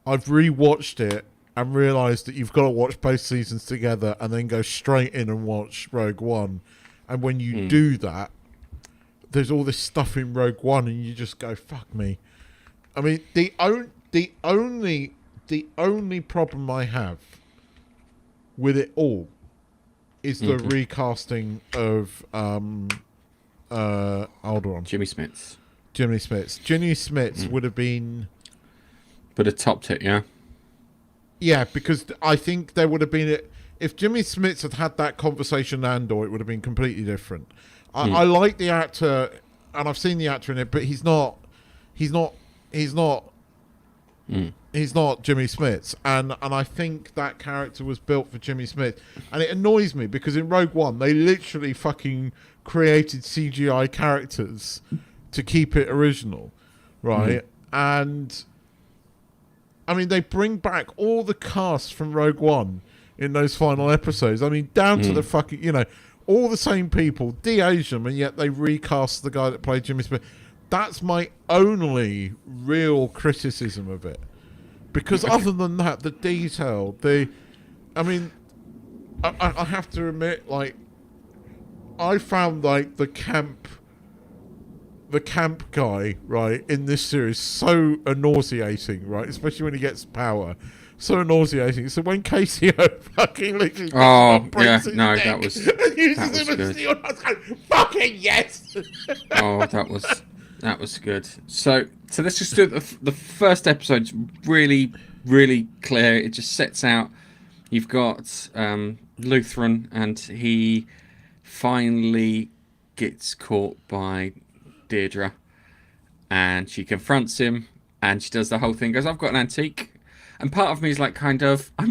B: I've rewatched it and realised that you've got to watch both seasons together and then go straight in and watch Rogue One. And when you do that, there's all this stuff in Rogue One and you just go, fuck me. I mean, the only problem I have with it all is the recasting of Alderaan.
A: Jimmy Smits.
B: Jimmy Smits would have been...
A: But it topped it, yeah?
B: Yeah, because I think there would have been... If Jimmy Smits had that conversation in Andor, it would have been completely different. I like the actor, and I've seen the actor in it, but he's not Jimmy Smits, and I think that character was built for Jimmy Smits, and it annoys me because in Rogue One they literally fucking created CGI characters to keep it original, right? And I mean, they bring back all the cast from Rogue One in those final episodes. I mean, down to the fucking, you know, all the same people, de-age them, and yet they recast the guy that played Jimmy Smith. That's my only real criticism of it. Because other than that, the detail, I have to admit, like, I found, like, the camp guy, right, in this series so nauseating, right, especially when he gets power. So nauseating. So when KCO fucking literally
A: that was good.
B: Steel, I was like, fucking yes.
A: That was good. So let's just do the first episode's really, really clear. It just sets out. You've got Lutheran, and he finally gets caught by Deirdre, and she confronts him, and she does the whole thing. Goes, I've got an antique. And part of me is like, I'm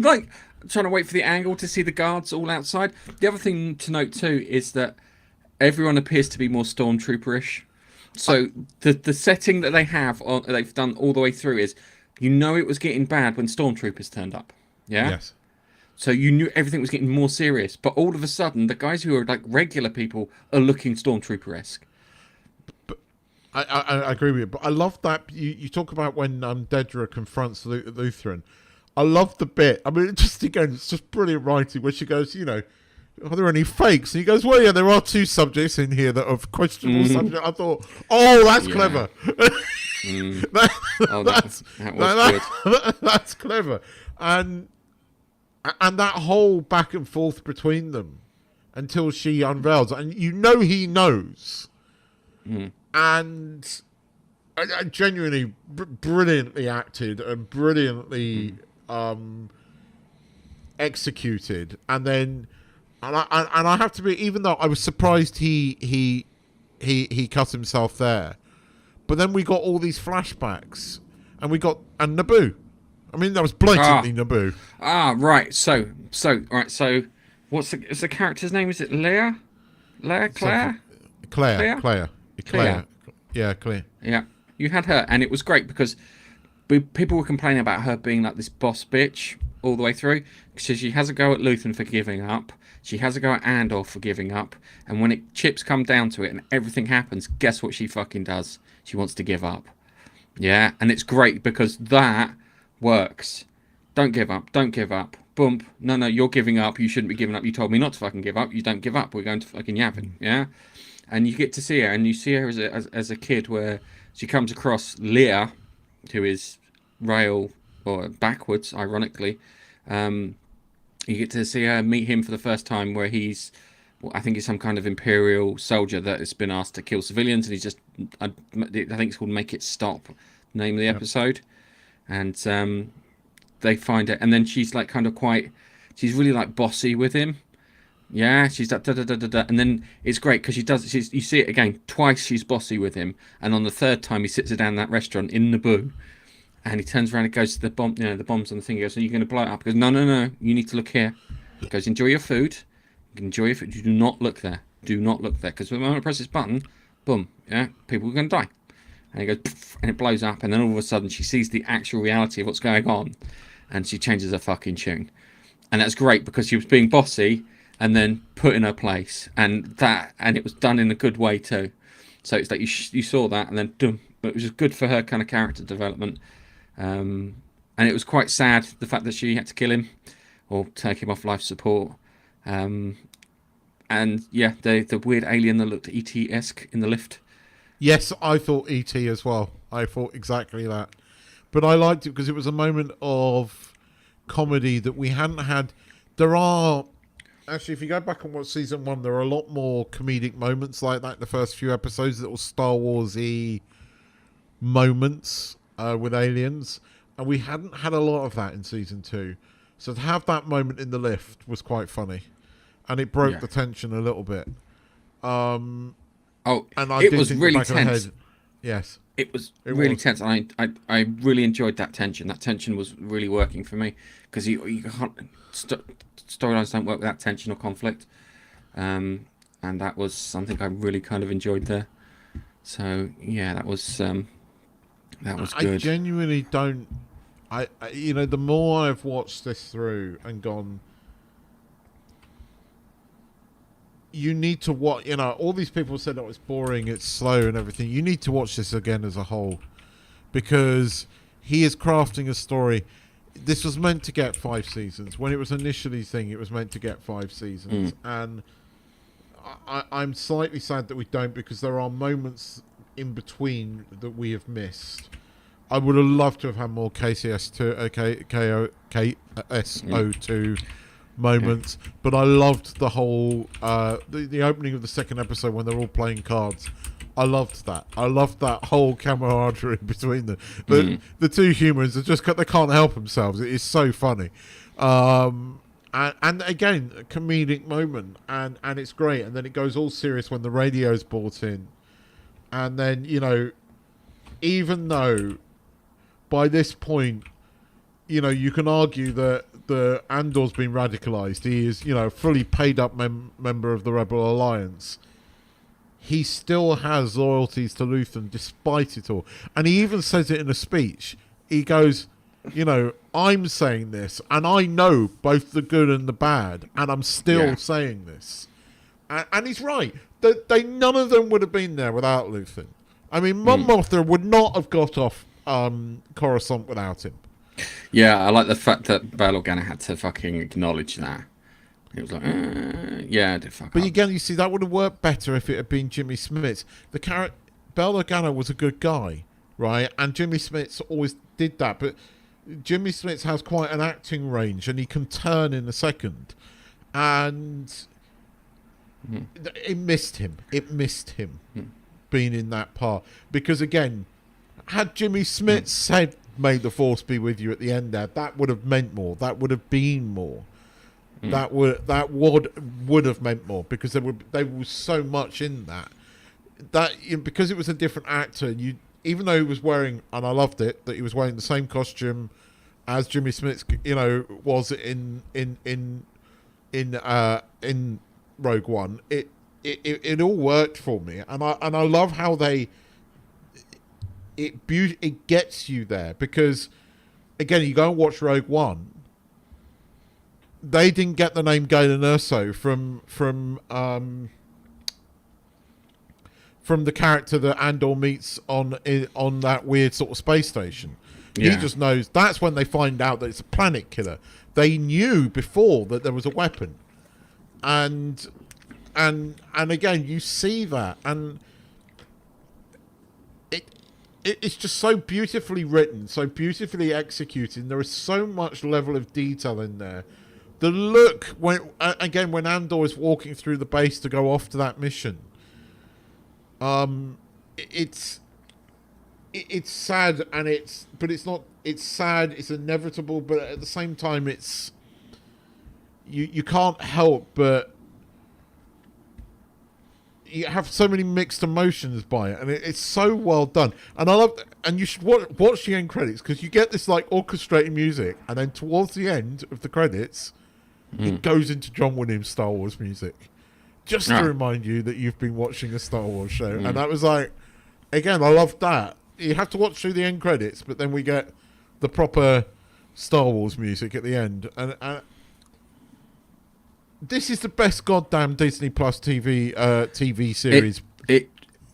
A: like trying to wait for the angle to see the guards all outside. The other thing to note too is that everyone appears to be more stormtrooperish. So the setting that they've done all the way through is, you know, it was getting bad when stormtroopers turned up. Yeah.
B: Yes.
A: So you knew everything was getting more serious, but all of a sudden, the guys who are like regular people are looking stormtrooper-esque.
B: I agree with you, but I love that you talk about when Dedra confronts Lutheran. I love the bit. I mean, it's just brilliant writing where she goes, you know, are there any fakes? And he goes, well, yeah, there are 2 subjects in here that are questionable subjects. I thought, oh, that's clever.
A: That was good.
B: That's clever. And And that whole back and forth between them until she unveils, and you know he knows. And I genuinely brilliantly acted and brilliantly executed. And then, and I have to be, even though I was surprised he cut himself there, but then we got all these flashbacks, and Naboo. I mean, that was blatantly Naboo.
A: Right. So, what's the character's name? Is it Leia? Claire?
B: Claire. Yeah, Claire.
A: Yeah. You had her, and it was great because people were complaining about her being like this boss bitch all the way through. So she has a go at Luthen for giving up. She has a go at Andor for giving up. And when chips come down to it and everything happens, guess what she fucking does? She wants to give up. Yeah, and it's great because that works. Don't give up. Don't give up. Boom. No, you're giving up. You shouldn't be giving up. You told me not to fucking give up. You don't give up. We're going to fucking Yavin. Yeah? And you get to see her, and you see her as a kid where she comes across Leia, who is rail or backwards, ironically. You get to see her meet him for the first time, where he's, I think he's some kind of Imperial soldier that has been asked to kill civilians, and he's just, I think it's called Make It Stop, name of the episode. And they find it, and then she's like kind of she's really like bossy with him. Yeah, she's like da-da-da-da-da. And then it's great because you see it again, twice she's bossy with him, and on the third time he sits her down in that restaurant in Naboo, and he turns around and goes to the bomb, the bombs on the thing. He goes, "Are you going to blow it up?" He goes, no, you need to look here. He goes, "Enjoy your food. Enjoy your food. Do not look there. Do not look there, because when I press this button, boom, yeah, people are going to die." And he goes, "Pff," and it blows up, and then all of a sudden she sees the actual reality of what's going on, and she changes her fucking tune. And that's great because she was being bossy and then put in her place, and it was done in a good way too. So it's like you saw that, and then boom, but it was just good for her kind of character development. And it was quite sad, the fact that she had to kill him or take him off life support. And yeah, the weird alien that looked ET-esque in the lift.
B: Yes, I thought E.T. as well. I thought exactly that. But I liked it because it was a moment of comedy that we hadn't had. There are, actually, if you go back and watch season 1, there are a lot more comedic moments like that in the first few episodes, little Star Wars-y moments with aliens. And we hadn't had a lot of that in season 2. So to have that moment in the lift was quite funny. And it broke the tension a little bit. And
A: it was really tense.
B: Yes.
A: It was really tense. I really enjoyed that tension. That tension was really working for me, because you can't, storylines don't work without tension or conflict. And that was something I really kind of enjoyed there. So yeah, that was good.
B: I genuinely don't. I the more I've watched this through and gone, you need to watch. All these people said, "Oh, it's boring, it's slow, and everything." You need to watch this again as a whole, because he is crafting a story. This was meant to get 5 seasons. When it was initially it was meant to get 5 seasons, and I'm slightly sad that we don't, because there are moments in between that we have missed. I would have loved to have had more KSO2 moments, but I loved the whole the opening of the second episode when they're all playing cards. I loved that. I loved that whole camaraderie between them. The two humans they can't help themselves. It is so funny. And again, a comedic moment, and it's great. And then it goes all serious when the radio's brought in. And then, even though by this point, you can argue that the Andor's been radicalized. He is, a fully paid up member of the Rebel Alliance. He still has loyalties to Luthen despite it all. And he even says it in a speech. He goes, I'm saying this, and I know both the good and the bad, and I'm still saying this. And he's right. None of them would have been there without Luthen. I mean, Mon Mothma would not have got off Coruscant without him.
A: Yeah, I like the fact that Bail Organa had to fucking acknowledge that. It was like, yeah, I did fuck up.
B: But again, you see, that would have worked better if it had been Jimmy Smits. Bail Organa was a good guy, right? And Jimmy Smits always did that. But Jimmy Smits has quite an acting range, and he can turn in a second. And it missed him. Being in that part. Because, again, had Jimmy Smits said, "May the Force be with you" at the end there, that would have meant more. That would have been more. That would have meant more, because there was so much in that. Because it was a different actor, even though he was wearing, and I loved it, that he was wearing the same costume as Jimmy Smits, was in Rogue One. It all worked for me, and I love how it gets you there, because again, you go and watch Rogue One. They didn't get the name Galen Erso from the character that Andor meets on that weird sort of space station. Yeah. He just knows. That's when they find out that it's a planet killer. They knew before that there was a weapon, and again, you see that, and it's just so beautifully written, so beautifully executed. There is so much level of detail in there. The look when Andor is walking through the base to go off to that mission. It's sad, but it's not. It's sad. It's inevitable, but at the same time, it's you can't help but you have so many mixed emotions by it, and it's so well done. And I love. And you should watch the end credits, because you get this like orchestrated music, and then towards the end of the credits, it goes into John Williams' Star Wars music. Just to remind you that you've been watching a Star Wars show. And that was like, again, I loved that. You have to watch through the end credits, but then we get the proper Star Wars music at the end. And this is the best goddamn Disney Plus TV series,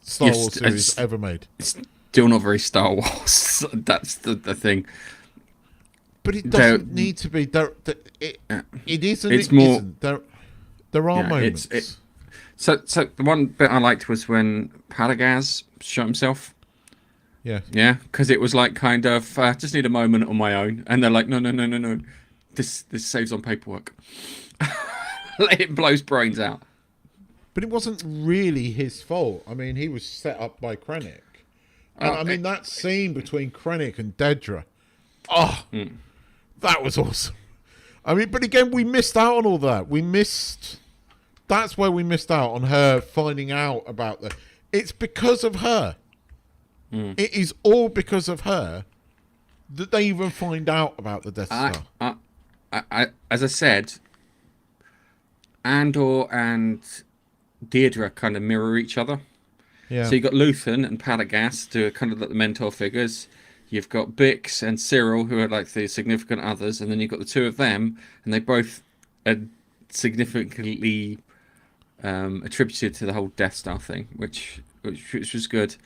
B: Star Wars series ever made. It's
A: still not very Star Wars. That's the thing.
B: But it doesn't need to be. It isn't.
A: It's more.
B: Isn't. There are moments.
A: So the one bit I liked was when Palagaz shot himself.
B: Yeah.
A: Yeah, because it was like kind of, just need a moment on my own. And they're like, no. This saves on paperwork. It blows brains out.
B: But it wasn't really his fault. I mean, he was set up by Krennic. And I mean, that scene between Krennic and Dedra. That was awesome. I mean, but again, we missed out on all that. That's where we missed out on her finding out about the. It's because of her. It is all because of her that they even find out about the Death Star.
A: As I said, Andor and Deirdre kind of mirror each other.
B: Yeah.
A: So you got Luthen and Palagaz, who are kind of like the mentor figures. You've got Bix and Cyril, who are like the significant others, and then you've got the two of them, and they both are significantly attributed to the whole Death Star thing, which was good.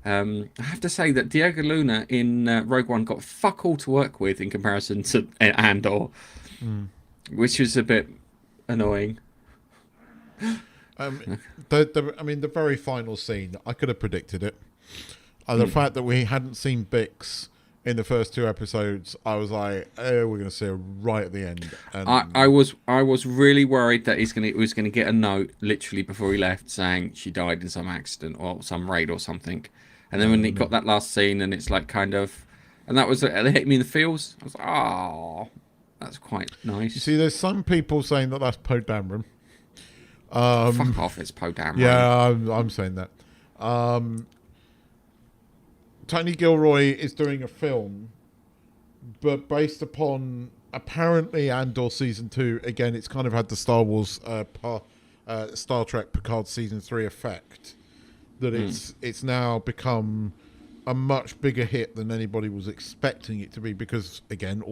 A: I have to say that Diego Luna in Rogue One got fuck all to work with in comparison to Andor, which was a bit annoying.
B: The very final scene, I could have predicted it. The fact that we hadn't seen Bix in the first two episodes, I was like, "Oh, we're going to see her right at the end." And
A: I was really worried that he was going to get a note literally before he left saying she died in some accident or some raid or something. And then when he got that last scene, and it's like kind of, and that was it hit me in the feels. I was like, "Oh, that's quite nice."
B: You see, there's some people saying that that's Poe Dameron.
A: Fuck off! It's Poe Dameron.
B: Yeah, I'm saying that. Tony Gilroy is doing a film, but based upon apparently Andor season 2. Again, it's kind of had the Star Wars, Star Trek Picard season 3 effect. That it's now become a much bigger hit than anybody was expecting it to be, because again,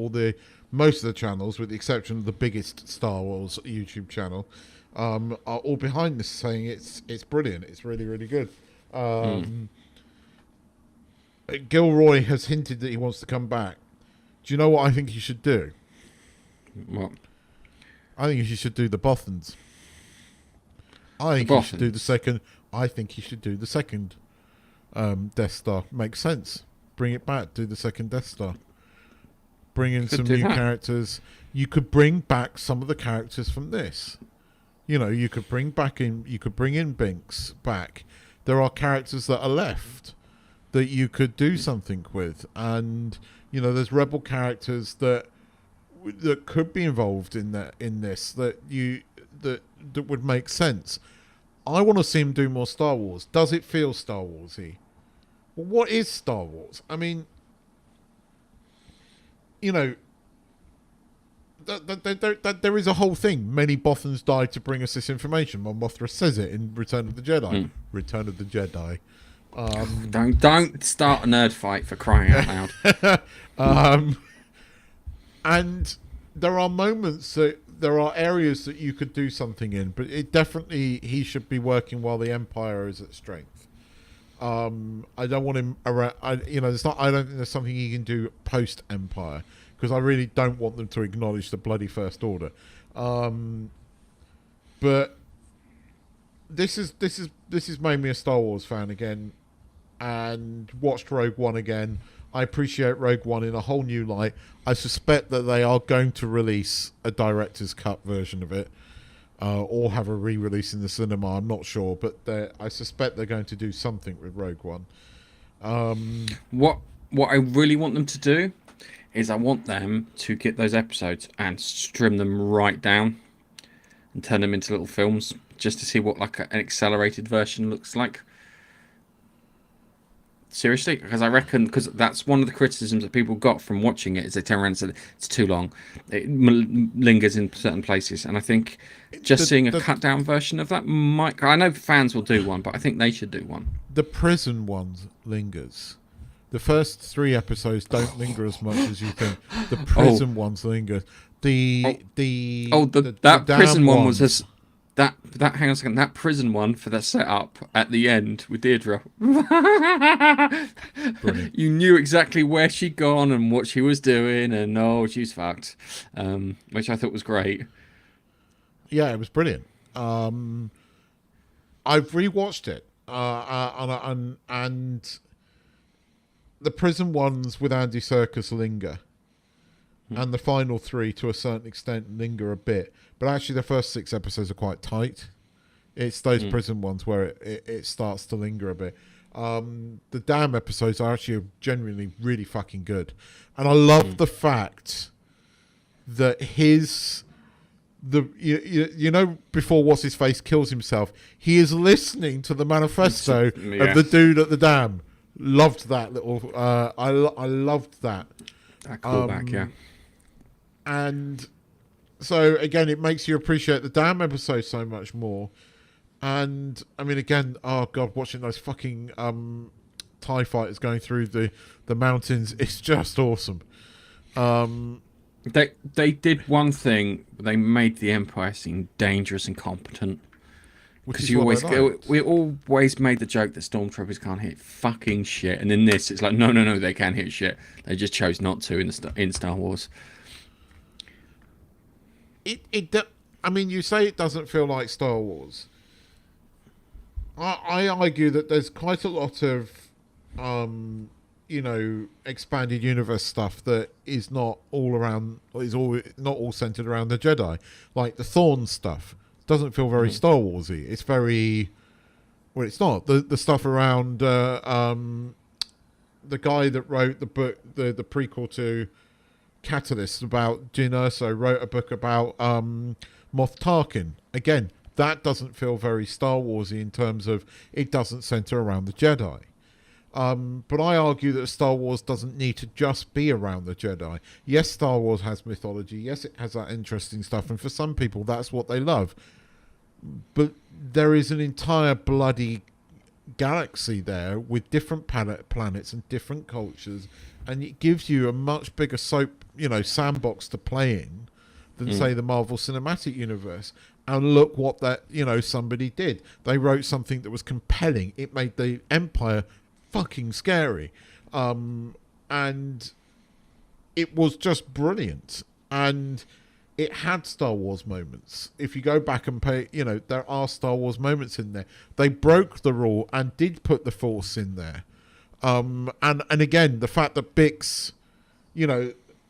B: most of the channels, with the exception of the biggest Star Wars YouTube channel, are all behind this, saying it's brilliant. It's really, really good. Gilroy has hinted that he wants to come back. Do you know what I think he should do?
A: What?
B: I think he should do the Bothans. I think he should do the second. I think he should do the second Death Star. Makes sense. Bring it back. Do the second Death Star. bring in some new characters. You could bring back some of the characters from this. You know, you could bring in Binks back. There are characters that are left that you could do something with, and you know, there's Rebel characters that could be involved in this that would make sense. I want to see him do more Star Wars. Does it feel Star Warsy? Well, what is Star Wars? I mean, you know, there is a whole thing. Many Bothans died to bring us this information. Mon Mothra says it in Return of the Jedi. Return of the Jedi.
A: Don't start a nerd fight, for crying out
B: loud. And there are moments that there are areas that you could do something in, but it definitely, he should be working while the Empire is at strength. I don't want him around. I don't think there's something he can do post Empire, because I really don't want them to acknowledge the bloody First Order. But this has made me a Star Wars fan again, and watched Rogue One again. I appreciate Rogue One in a whole new light. I suspect that they are going to release a director's cut version of it, or have a re-release in the cinema. I'm not sure, but I suspect they're going to do something with Rogue One.
A: What I really want them to do is I want them to get those episodes and trim them right down and turn them into little films, just to see what like an accelerated version looks like. Seriously, because I reckon, because that's one of the criticisms that people got from watching it, is they turn around and said it's too long, it lingers in certain places, and I think seeing a cut down version of that might. I know fans will do one, but I think they should do one.
B: The prison one lingers. The first 3 episodes don't linger as much as you think. The prison ones linger.
A: That
B: the
A: prison one
B: ones.
A: was that. Hang on a second. That prison one for the setup at the end with Deirdre. You knew exactly where she'd gone and what she was doing, and she's fucked, which I thought was great.
B: Yeah, it was brilliant. I've rewatched it, and the prison ones with Andy Serkis linger, and the final 3 to a certain extent linger a bit. But actually, the first 6 episodes are quite tight. It's those prison ones where it starts to linger a bit. The Damn episodes are actually genuinely really fucking good, and I love the fact that before What's His Face kills himself, he is listening to the manifesto of the dude at the Dam. Loved that little. I loved that.
A: That callback, yeah.
B: And so again, it makes you appreciate the Damn episode so much more. And I mean, again, oh god, watching those fucking TIE fighters going through the mountains, it's just awesome.
A: They did one thing. They made the Empire seem dangerous and competent. Because we always made the joke that stormtroopers can't hit fucking shit, and in this, it's like no, they can hit shit. They just chose not to in Star Wars.
B: I mean, you say it doesn't feel like Star Wars. I argue that there's quite a lot of, expanded universe stuff that is not all centered around the Jedi, like the Thorn stuff. Doesn't feel very Star Warsy. It's very, well, it's not the stuff around the guy that wrote the book, the prequel to Catalyst about Jyn Erso, wrote a book about Moff Tarkin. Again, that doesn't feel very Star Warsy in terms of it doesn't center around the Jedi. But I argue that Star Wars doesn't need to just be around the Jedi. Yes, Star Wars has mythology. Yes, it has that interesting stuff, and for some people, that's what they love. But there is an entire bloody galaxy there with different planets and different cultures, and it gives you a much bigger sandbox to play in than say the Marvel Cinematic Universe. And look what somebody did. They wrote something that was compelling. It made the Empire fucking scary, and it was just brilliant. And it had Star Wars moments. If you go back and there are Star Wars moments in there. They broke the rule and did put the Force in there. And again, the fact that Bix,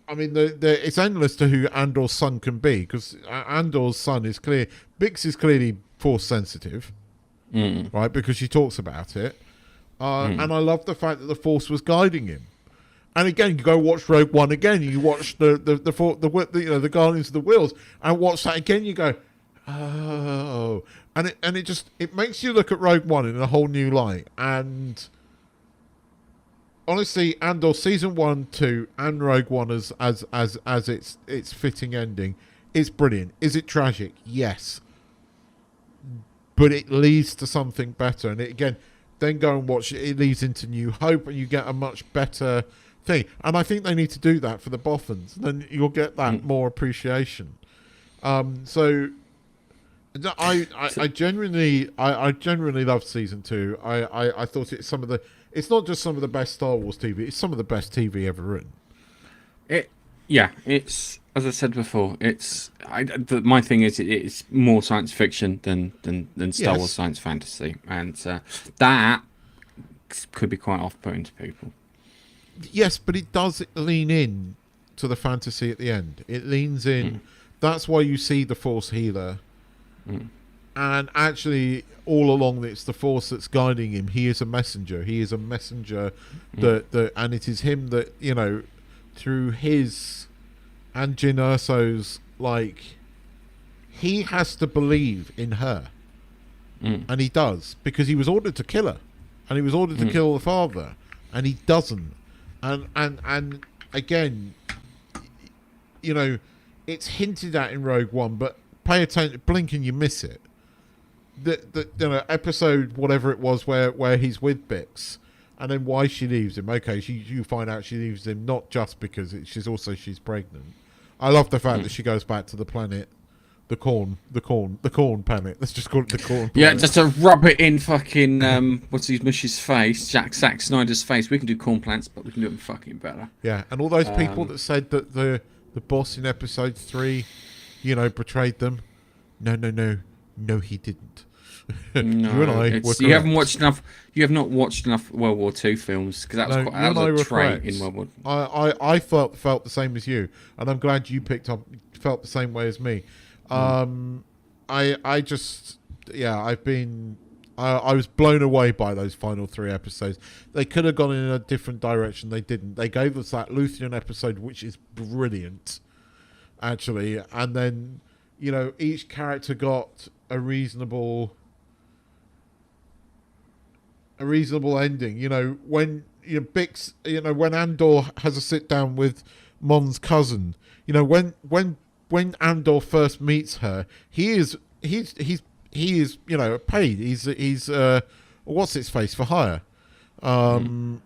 B: I mean, it's endless to who Andor's son can be, because Andor's son is clear. Bix is clearly force sensitive, right? Because she talks about it, and I love the fact that the force was guiding him. And again, you go watch Rogue One again. You watch the Guardians of the Wheels, and watch that again. You go, oh, and it makes you look at Rogue One in a whole new light. And honestly, Andor season 1, 2, and Rogue One as its fitting ending is brilliant. Is it tragic? Yes, but it leads to something better. And then go and watch it. It leads into New Hope, and you get a much better thing. And I think they need to do that for the Boffins. Then you'll get that more appreciation. So I genuinely loved season 2. I thought it's not just some of the best Star Wars TV, it's some of the best TV ever written.
A: It's, as I said before, my thing is it's more science fiction than Star Wars science fantasy, and that could be quite off-putting to people.
B: Yes, but it does lean in to the fantasy at the end. It leans in. That's why you see the Force healer. And actually, all along, it's the Force that's guiding him. He is a messenger. He is a messenger and it is him that, through his and Jyn Erso's, he has to believe in her. And he does, because he was ordered to kill her. And he was ordered to kill the father. And he doesn't. And again, it's hinted at in Rogue One, but pay attention, blink and you miss it. The episode, whatever it was, where he's with Bix, and then why she leaves him. Okay, you find out she leaves him not just because she's pregnant. I love the fact that she goes back to the planet, the corn planet. Let's just call it the corn planet.
A: Yeah, just to rub it in fucking what's his mush's face, Zack Snyder's face. We can do corn plants, but we can do them fucking better.
B: Yeah, and all those people that said that the boss in episode 3, betrayed them. No, he didn't.
A: No,
B: you and I were
A: you haven't watched enough. You have not watched enough World War II films, because that was a trait in World War.
B: I felt the same as you, and I'm glad you felt the same way as me. I was blown away by those final 3 episodes. They could have gone in a different direction. They didn't. They gave us that Luthien episode, which is brilliant, actually. And then, each character got a reasonable ending. When Bix, when Andor has a sit down with Mon's cousin, when Andor first meets her, he is paid. He's what's its face for hire, and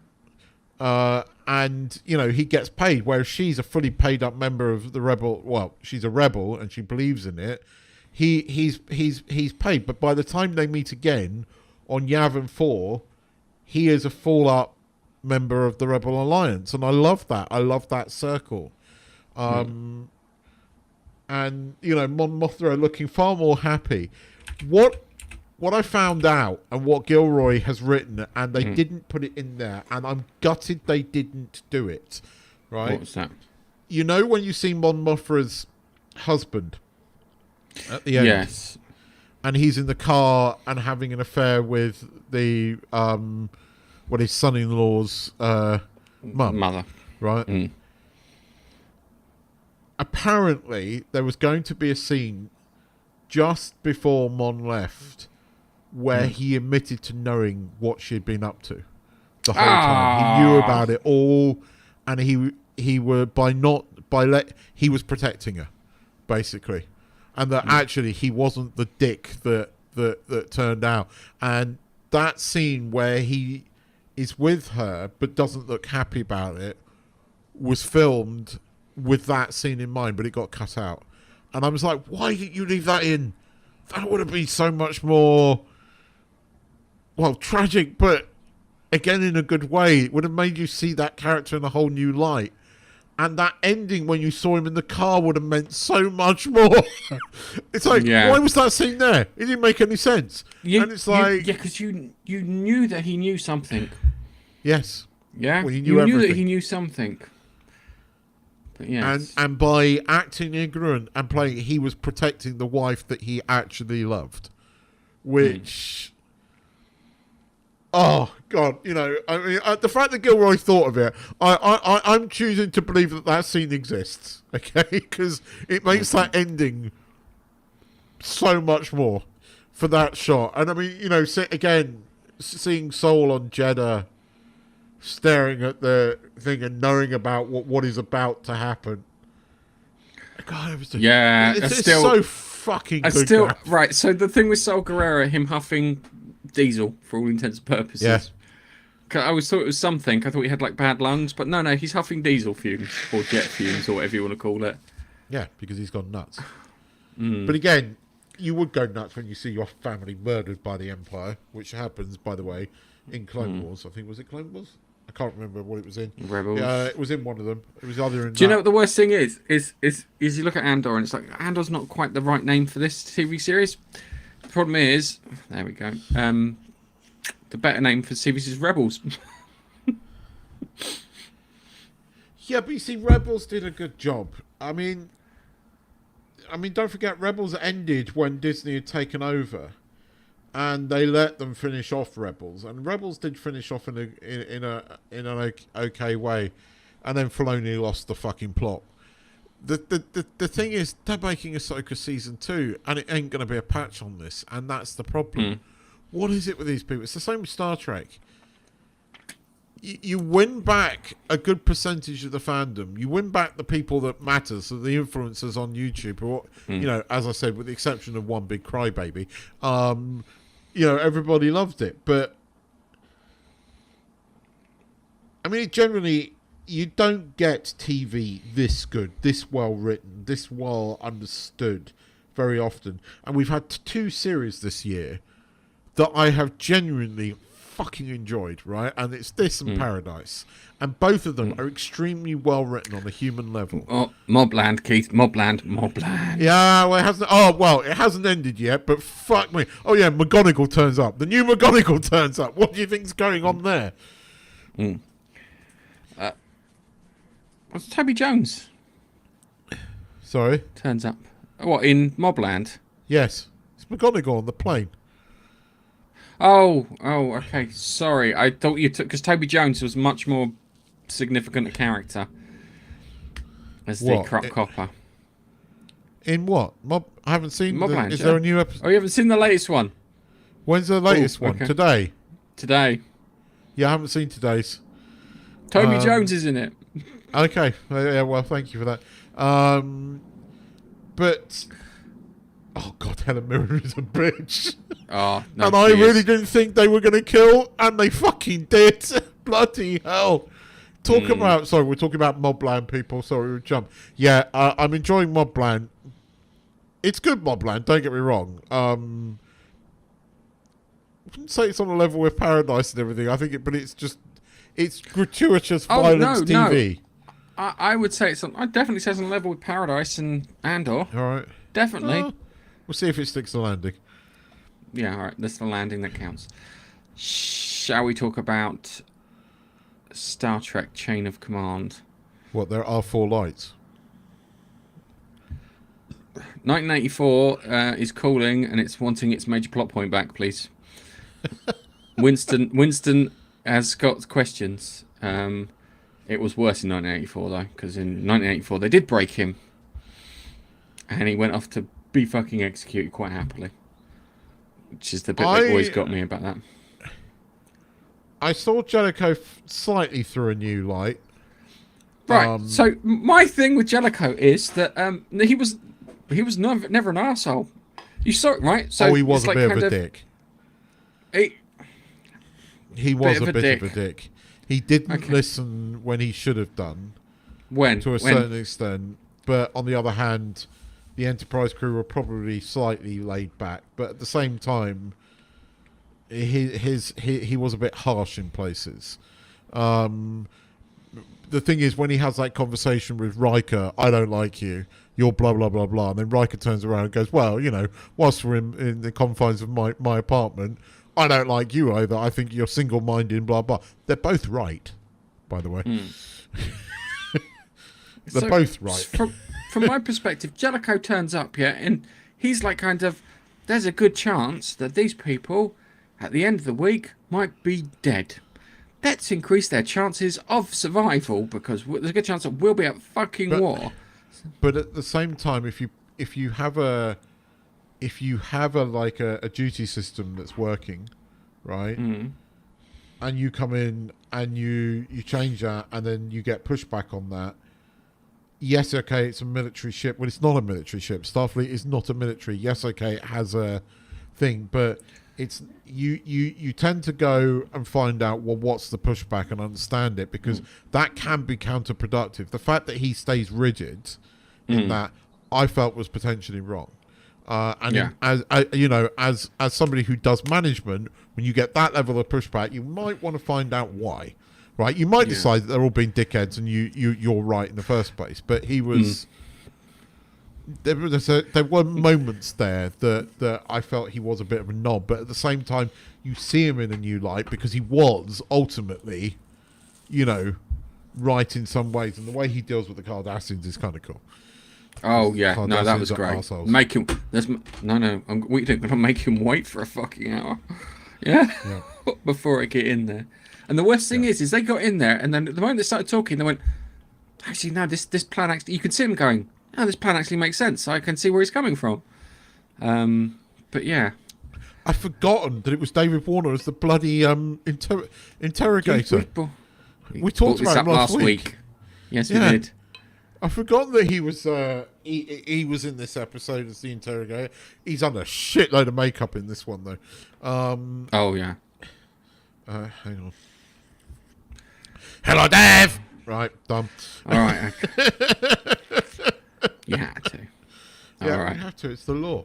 B: he gets paid, whereas she's a fully paid up member of the rebel. Well, she's a rebel and she believes in it. He's paid, but by the time they meet again on Yavin 4, he is a full up member of the Rebel Alliance, and I love that. I love that circle. And Mon Mothra looking far more happy. What I found out, and what Gilroy has written, and they didn't put it in there, and I'm gutted they didn't do it. Right?
A: What was that?
B: When you see Mon Mothra's husband at the end,
A: yes,
B: and he's in the car and having an affair with the his son-in-law's mother, right? Apparently, there was going to be a scene just before Mon left where he admitted to knowing what she'd been up to the whole time. He knew about it all, and he was protecting her, basically, and that actually he wasn't the dick that turned out. And that scene where he is with her but doesn't look happy about it was filmed with that scene in mind, but it got cut out. And I was like, why didn't you leave that in? That would have been so much more, tragic, but again in a good way. It would have made you see that character in a whole new light. And that ending when you saw him in the car would have meant so much more. It's like, why was that scene there? It didn't make any sense.
A: Because you knew that he knew something.
B: Yes.
A: Yeah?
B: Well,
A: you knew that he knew something. Yes.
B: And by acting ignorant and playing, he was protecting the wife that he actually loved, which. Oh God! You know, I mean, the fact that Gilroy thought of it, I'm choosing to believe that scene exists. Okay, because it makes that ending so much more for that shot. And I mean, you know, seeing Soul on Jeddah, staring at the thing and knowing about what is about to happen. God, it's still so fucking good.
A: Right. So the thing with Saul Guerrero, him huffing diesel for all intents and purposes.
B: Yeah.
A: I always thought it was something. I thought he had like bad lungs, but no, he's huffing diesel fumes or jet fumes or whatever you want to call it.
B: Yeah, because he's gone nuts. But again, you would go nuts when you see your family murdered by the Empire, which happens, by the way, in Clone Wars. I think, was it Clone Wars? I can't remember what it was in.
A: Rebels.
B: Yeah, it was in one of them. It was either in.
A: Do you know what the worst thing is? Is you look at Andor and it's like Andor's not quite the right name for this TV series. The problem is, there we go. The better name for the series is Rebels.
B: Yeah, but you see, Rebels did a good job. I mean, don't forget, Rebels ended when Disney had taken over, and they let them finish off Rebels, and Rebels did finish off in an okay way, and then Filoni lost the fucking plot. The thing is, they're making Ahsoka season 2, and it ain't going to be a patch on this, and that's the problem. What is it with these people? It's the same with Star Trek. You win back a good percentage of the fandom. You win back the people that matter, so the influencers on YouTube, who, you know, as I said, with the exception of one big crybaby, you know, everybody loved it. But I mean, generally, you don't get TV this good, this well written, this well understood very often. And we've had 2 series this year that I have genuinely fucking enjoyed, right? And it's this and Paradise. And both of them are extremely well written on a human level.
A: Oh, Mobland, Keith. Mobland.
B: Yeah, well, it hasn't. Oh, well, it hasn't ended yet, but fuck me. Oh, yeah, McGonagall turns up. The new McGonagall turns up. What do you think's going on there?
A: What's Toby Jones?
B: Sorry?
A: Turns up. What, in Mobland?
B: Yes. It's McGonagall on the plane.
A: Oh, okay. Sorry, I thought you took, because Toby Jones was much more significant a character as the crop copper.
B: In what? I haven't seen.
A: Mobland.
B: Is there a new episode?
A: Oh, you haven't seen the latest one?
B: When's the latest one?
A: Okay.
B: Today.
A: Today.
B: Yeah, I haven't seen today's.
A: Toby Jones is in it.
B: Okay. Yeah. Well, thank you for that. But. Oh God, Helen Mirren is a bitch.
A: Oh, no,
B: and I really didn't think they were going to kill, and they fucking did. Bloody hell! Sorry, we're talking about Mobland, people. Sorry, we jump. Yeah, I'm enjoying Mobland. It's good Mobland. Don't get me wrong. I wouldn't say it's on a level with Paradise and everything. I think but it's gratuitous violence TV.
A: No. I would say I'd definitely say it's on a level with Paradise and Andor.
B: All right.
A: Definitely.
B: We'll see if it sticks the landing.
A: Yeah, all right. That's the landing that counts. Shall we talk about Star Trek Chain of Command?
B: What, there are 4 lights?
A: 1984 is calling, and it's wanting its major plot point back, please. Winston has got questions. It was worse in 1984, though, because in 1984 they did break him. And he went off to be fucking executed quite happily. Which is the bit that always got me about that.
B: I saw Jellicoe slightly through a new light.
A: Right, so my thing with Jellicoe is that he was never an arsehole. You saw it, right? So
B: he was a bit of a dick. He was a bit of a dick. He didn't listen when he should have done. To a certain extent. But on the other hand, the Enterprise crew were probably slightly laid back, but at the same time, he was a bit harsh in places. The thing is, when he has that conversation with Riker, I don't like you, you're blah blah blah blah, and then Riker turns around and goes, well, you know, whilst we're in the confines of my apartment, I don't like you either. I think you're single-minded, blah blah. They're both right, by the way. They're both right.
A: From my perspective, Jellicoe turns up, yeah, and he's like kind of, there's a good chance that these people, at the end of the week, might be dead. Let's increase their chances of survival, because there's a good chance that we'll be at fucking war.
B: But at the same time, if you have a duty system that's working, right, and you come in and you change that, and then you get pushback on that. Yes, okay, it's a military ship. Well, it's not a military ship. Starfleet is not a military. Yes, okay, it has a thing, but it's you tend to go and find out, well, what's the pushback, and understand it, because that can be counterproductive. The fact that he stays rigid in that, I felt, was potentially wrong. As somebody who does management, when you get that level of pushback, you might want to find out why. Right, you might decide that they're all being dickheads and you're right in the first place. But he was. There were moments there that I felt he was a bit of a knob, but at the same time, you see him in a new light because he was ultimately, right in some ways, and the way he deals with the Cardassians is kind of cool.
A: Oh yeah, no, that was great. Arseholes. Make him. We don't gonna make him wait for a fucking hour. Yeah. Before I get in there. And the worst thing is they got in there, and then the moment they started talking, they went, actually, no, this plan actually, you could see him going, oh, this plan actually makes sense. I can see where he's coming from. But yeah.
B: I've forgotten that it was David Warner as the bloody interrogator. We talked about him last week.
A: Yes, we did.
B: I've forgotten that he was he was in this episode as the interrogator. He's under a shitload of makeup in this one, though.
A: Oh, yeah.
B: Hang on. Hello, Dave! Right, done.
A: All right. You had to.
B: Yeah, all right. You have to. It's the law.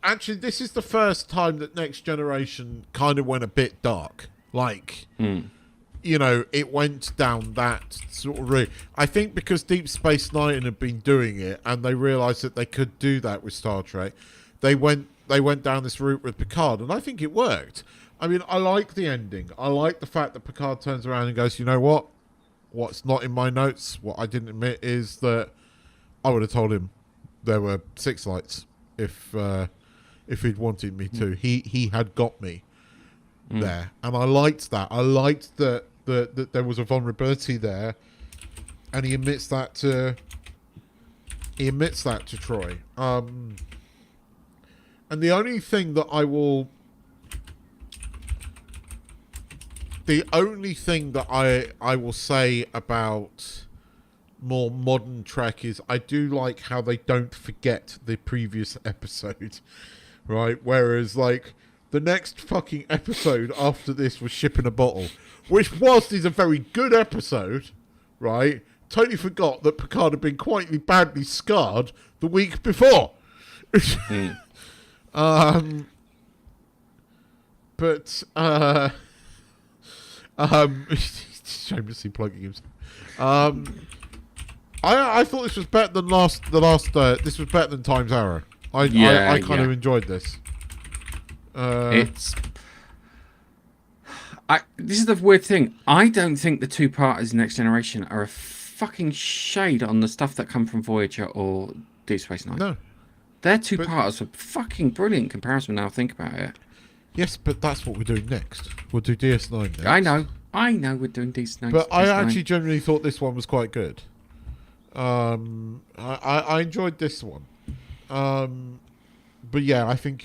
B: Actually, this is the first time that Next Generation kind of went a bit dark. Like, it went down that sort of route. I think because Deep Space Nine had been doing it, and they realised that they could do that with Star Trek, they went down this route with Picard, and I think it worked. I mean, I like the ending. I like the fact that Picard turns around and goes, you know what? What's not in my notes, what I didn't admit, is that I would have told him there were 6 lights if he'd wanted me to. He had got me there, and I liked that. I liked that there was a vulnerability there, and he admits that to Troy. And the only thing that I will say about more modern Trek is I do like how they don't forget the previous episode, right? Whereas, like, the next fucking episode after this was Ship in a Bottle, which is a very good episode, right? Totally forgot that Picard had been quite badly scarred the week before. Shamelessly plugging himself. I thought this was better than this was better than Time's Arrow. I kind of enjoyed this.
A: This is the weird thing. I don't think the 2-parters in Next Generation are a fucking shade on the stuff that come from Voyager or Deep Space Nine.
B: No.
A: Their 2-parters are fucking brilliant in comparison now I think about it.
B: Yes, but that's what we're doing next. We'll do DS9 next.
A: I know we're doing DS9.
B: But I actually generally thought this one was quite good. I enjoyed this one. But yeah, I think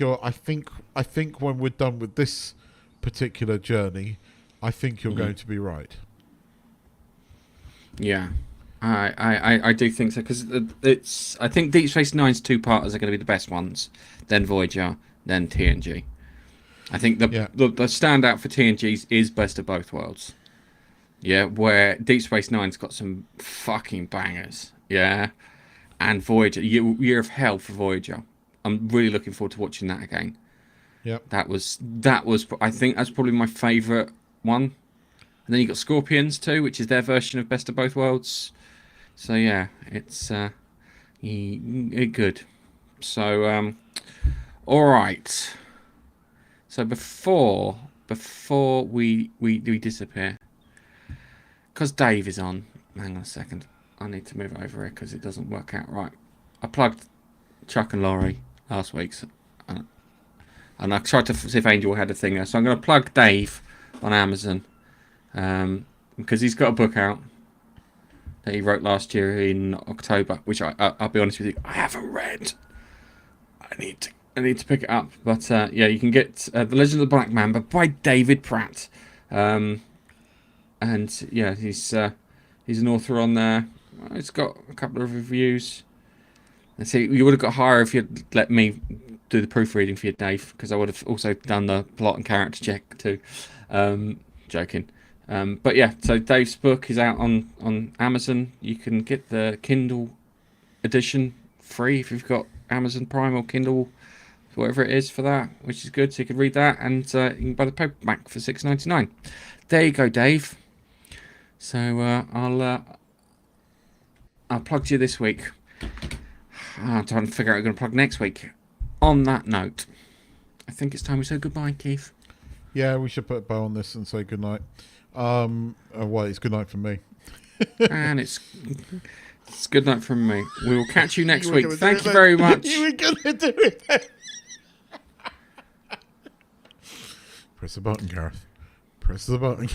B: when we're done with this particular journey, I think you're going to be right.
A: Yeah. I do think so, because I think Deep Space Nine's 2-parters are going to be the best ones, then Voyager, then TNG. I think the standout for TNG is Best of Both Worlds. Yeah, where Deep Space Nine's got some fucking bangers. Yeah, and Voyager, Year of Hell for Voyager. I'm really looking forward to watching that again.
B: Yep.
A: That was. I think that's probably my favourite one. And then you got Scorpions too, which is their version of Best of Both Worlds. So yeah, it's good. So all right. So before we disappear, because Dave is on. Hang on a second. I need to move over here because it doesn't work out right. I plugged Chuck and Laurie last week, and I tried to see if Angel had a thing there. So I'm going to plug Dave on Amazon because he's got a book out that he wrote last year in October, which I'll be honest with you, I haven't read. I need to pick it up. But yeah, you can get The Legend of the Black Mamba by David Pratt. And yeah, he's an author on there. It's got a couple of reviews. And see, you would have got higher if you'd let me do the proofreading for you, Dave, because I would have also done the plot and character check too. Joking. But yeah, so Dave's book is out on Amazon. You can get the Kindle edition free if you've got Amazon Prime or Kindle, whatever it is for that, which is good. So you can read that, and you can buy the paperback for $6.99. There you go, Dave. So I'll plug to you this week. I'm trying to figure out what I'm going to plug next week. On that note, I think it's time we say goodbye, Keith.
B: Yeah, we should put a bow on this and say goodnight. Well, it's good night from me.
A: And it's good night from me. We will catch you next week. Thank you very much.
B: You were going to do it. Press the button, Gareth. Press the button.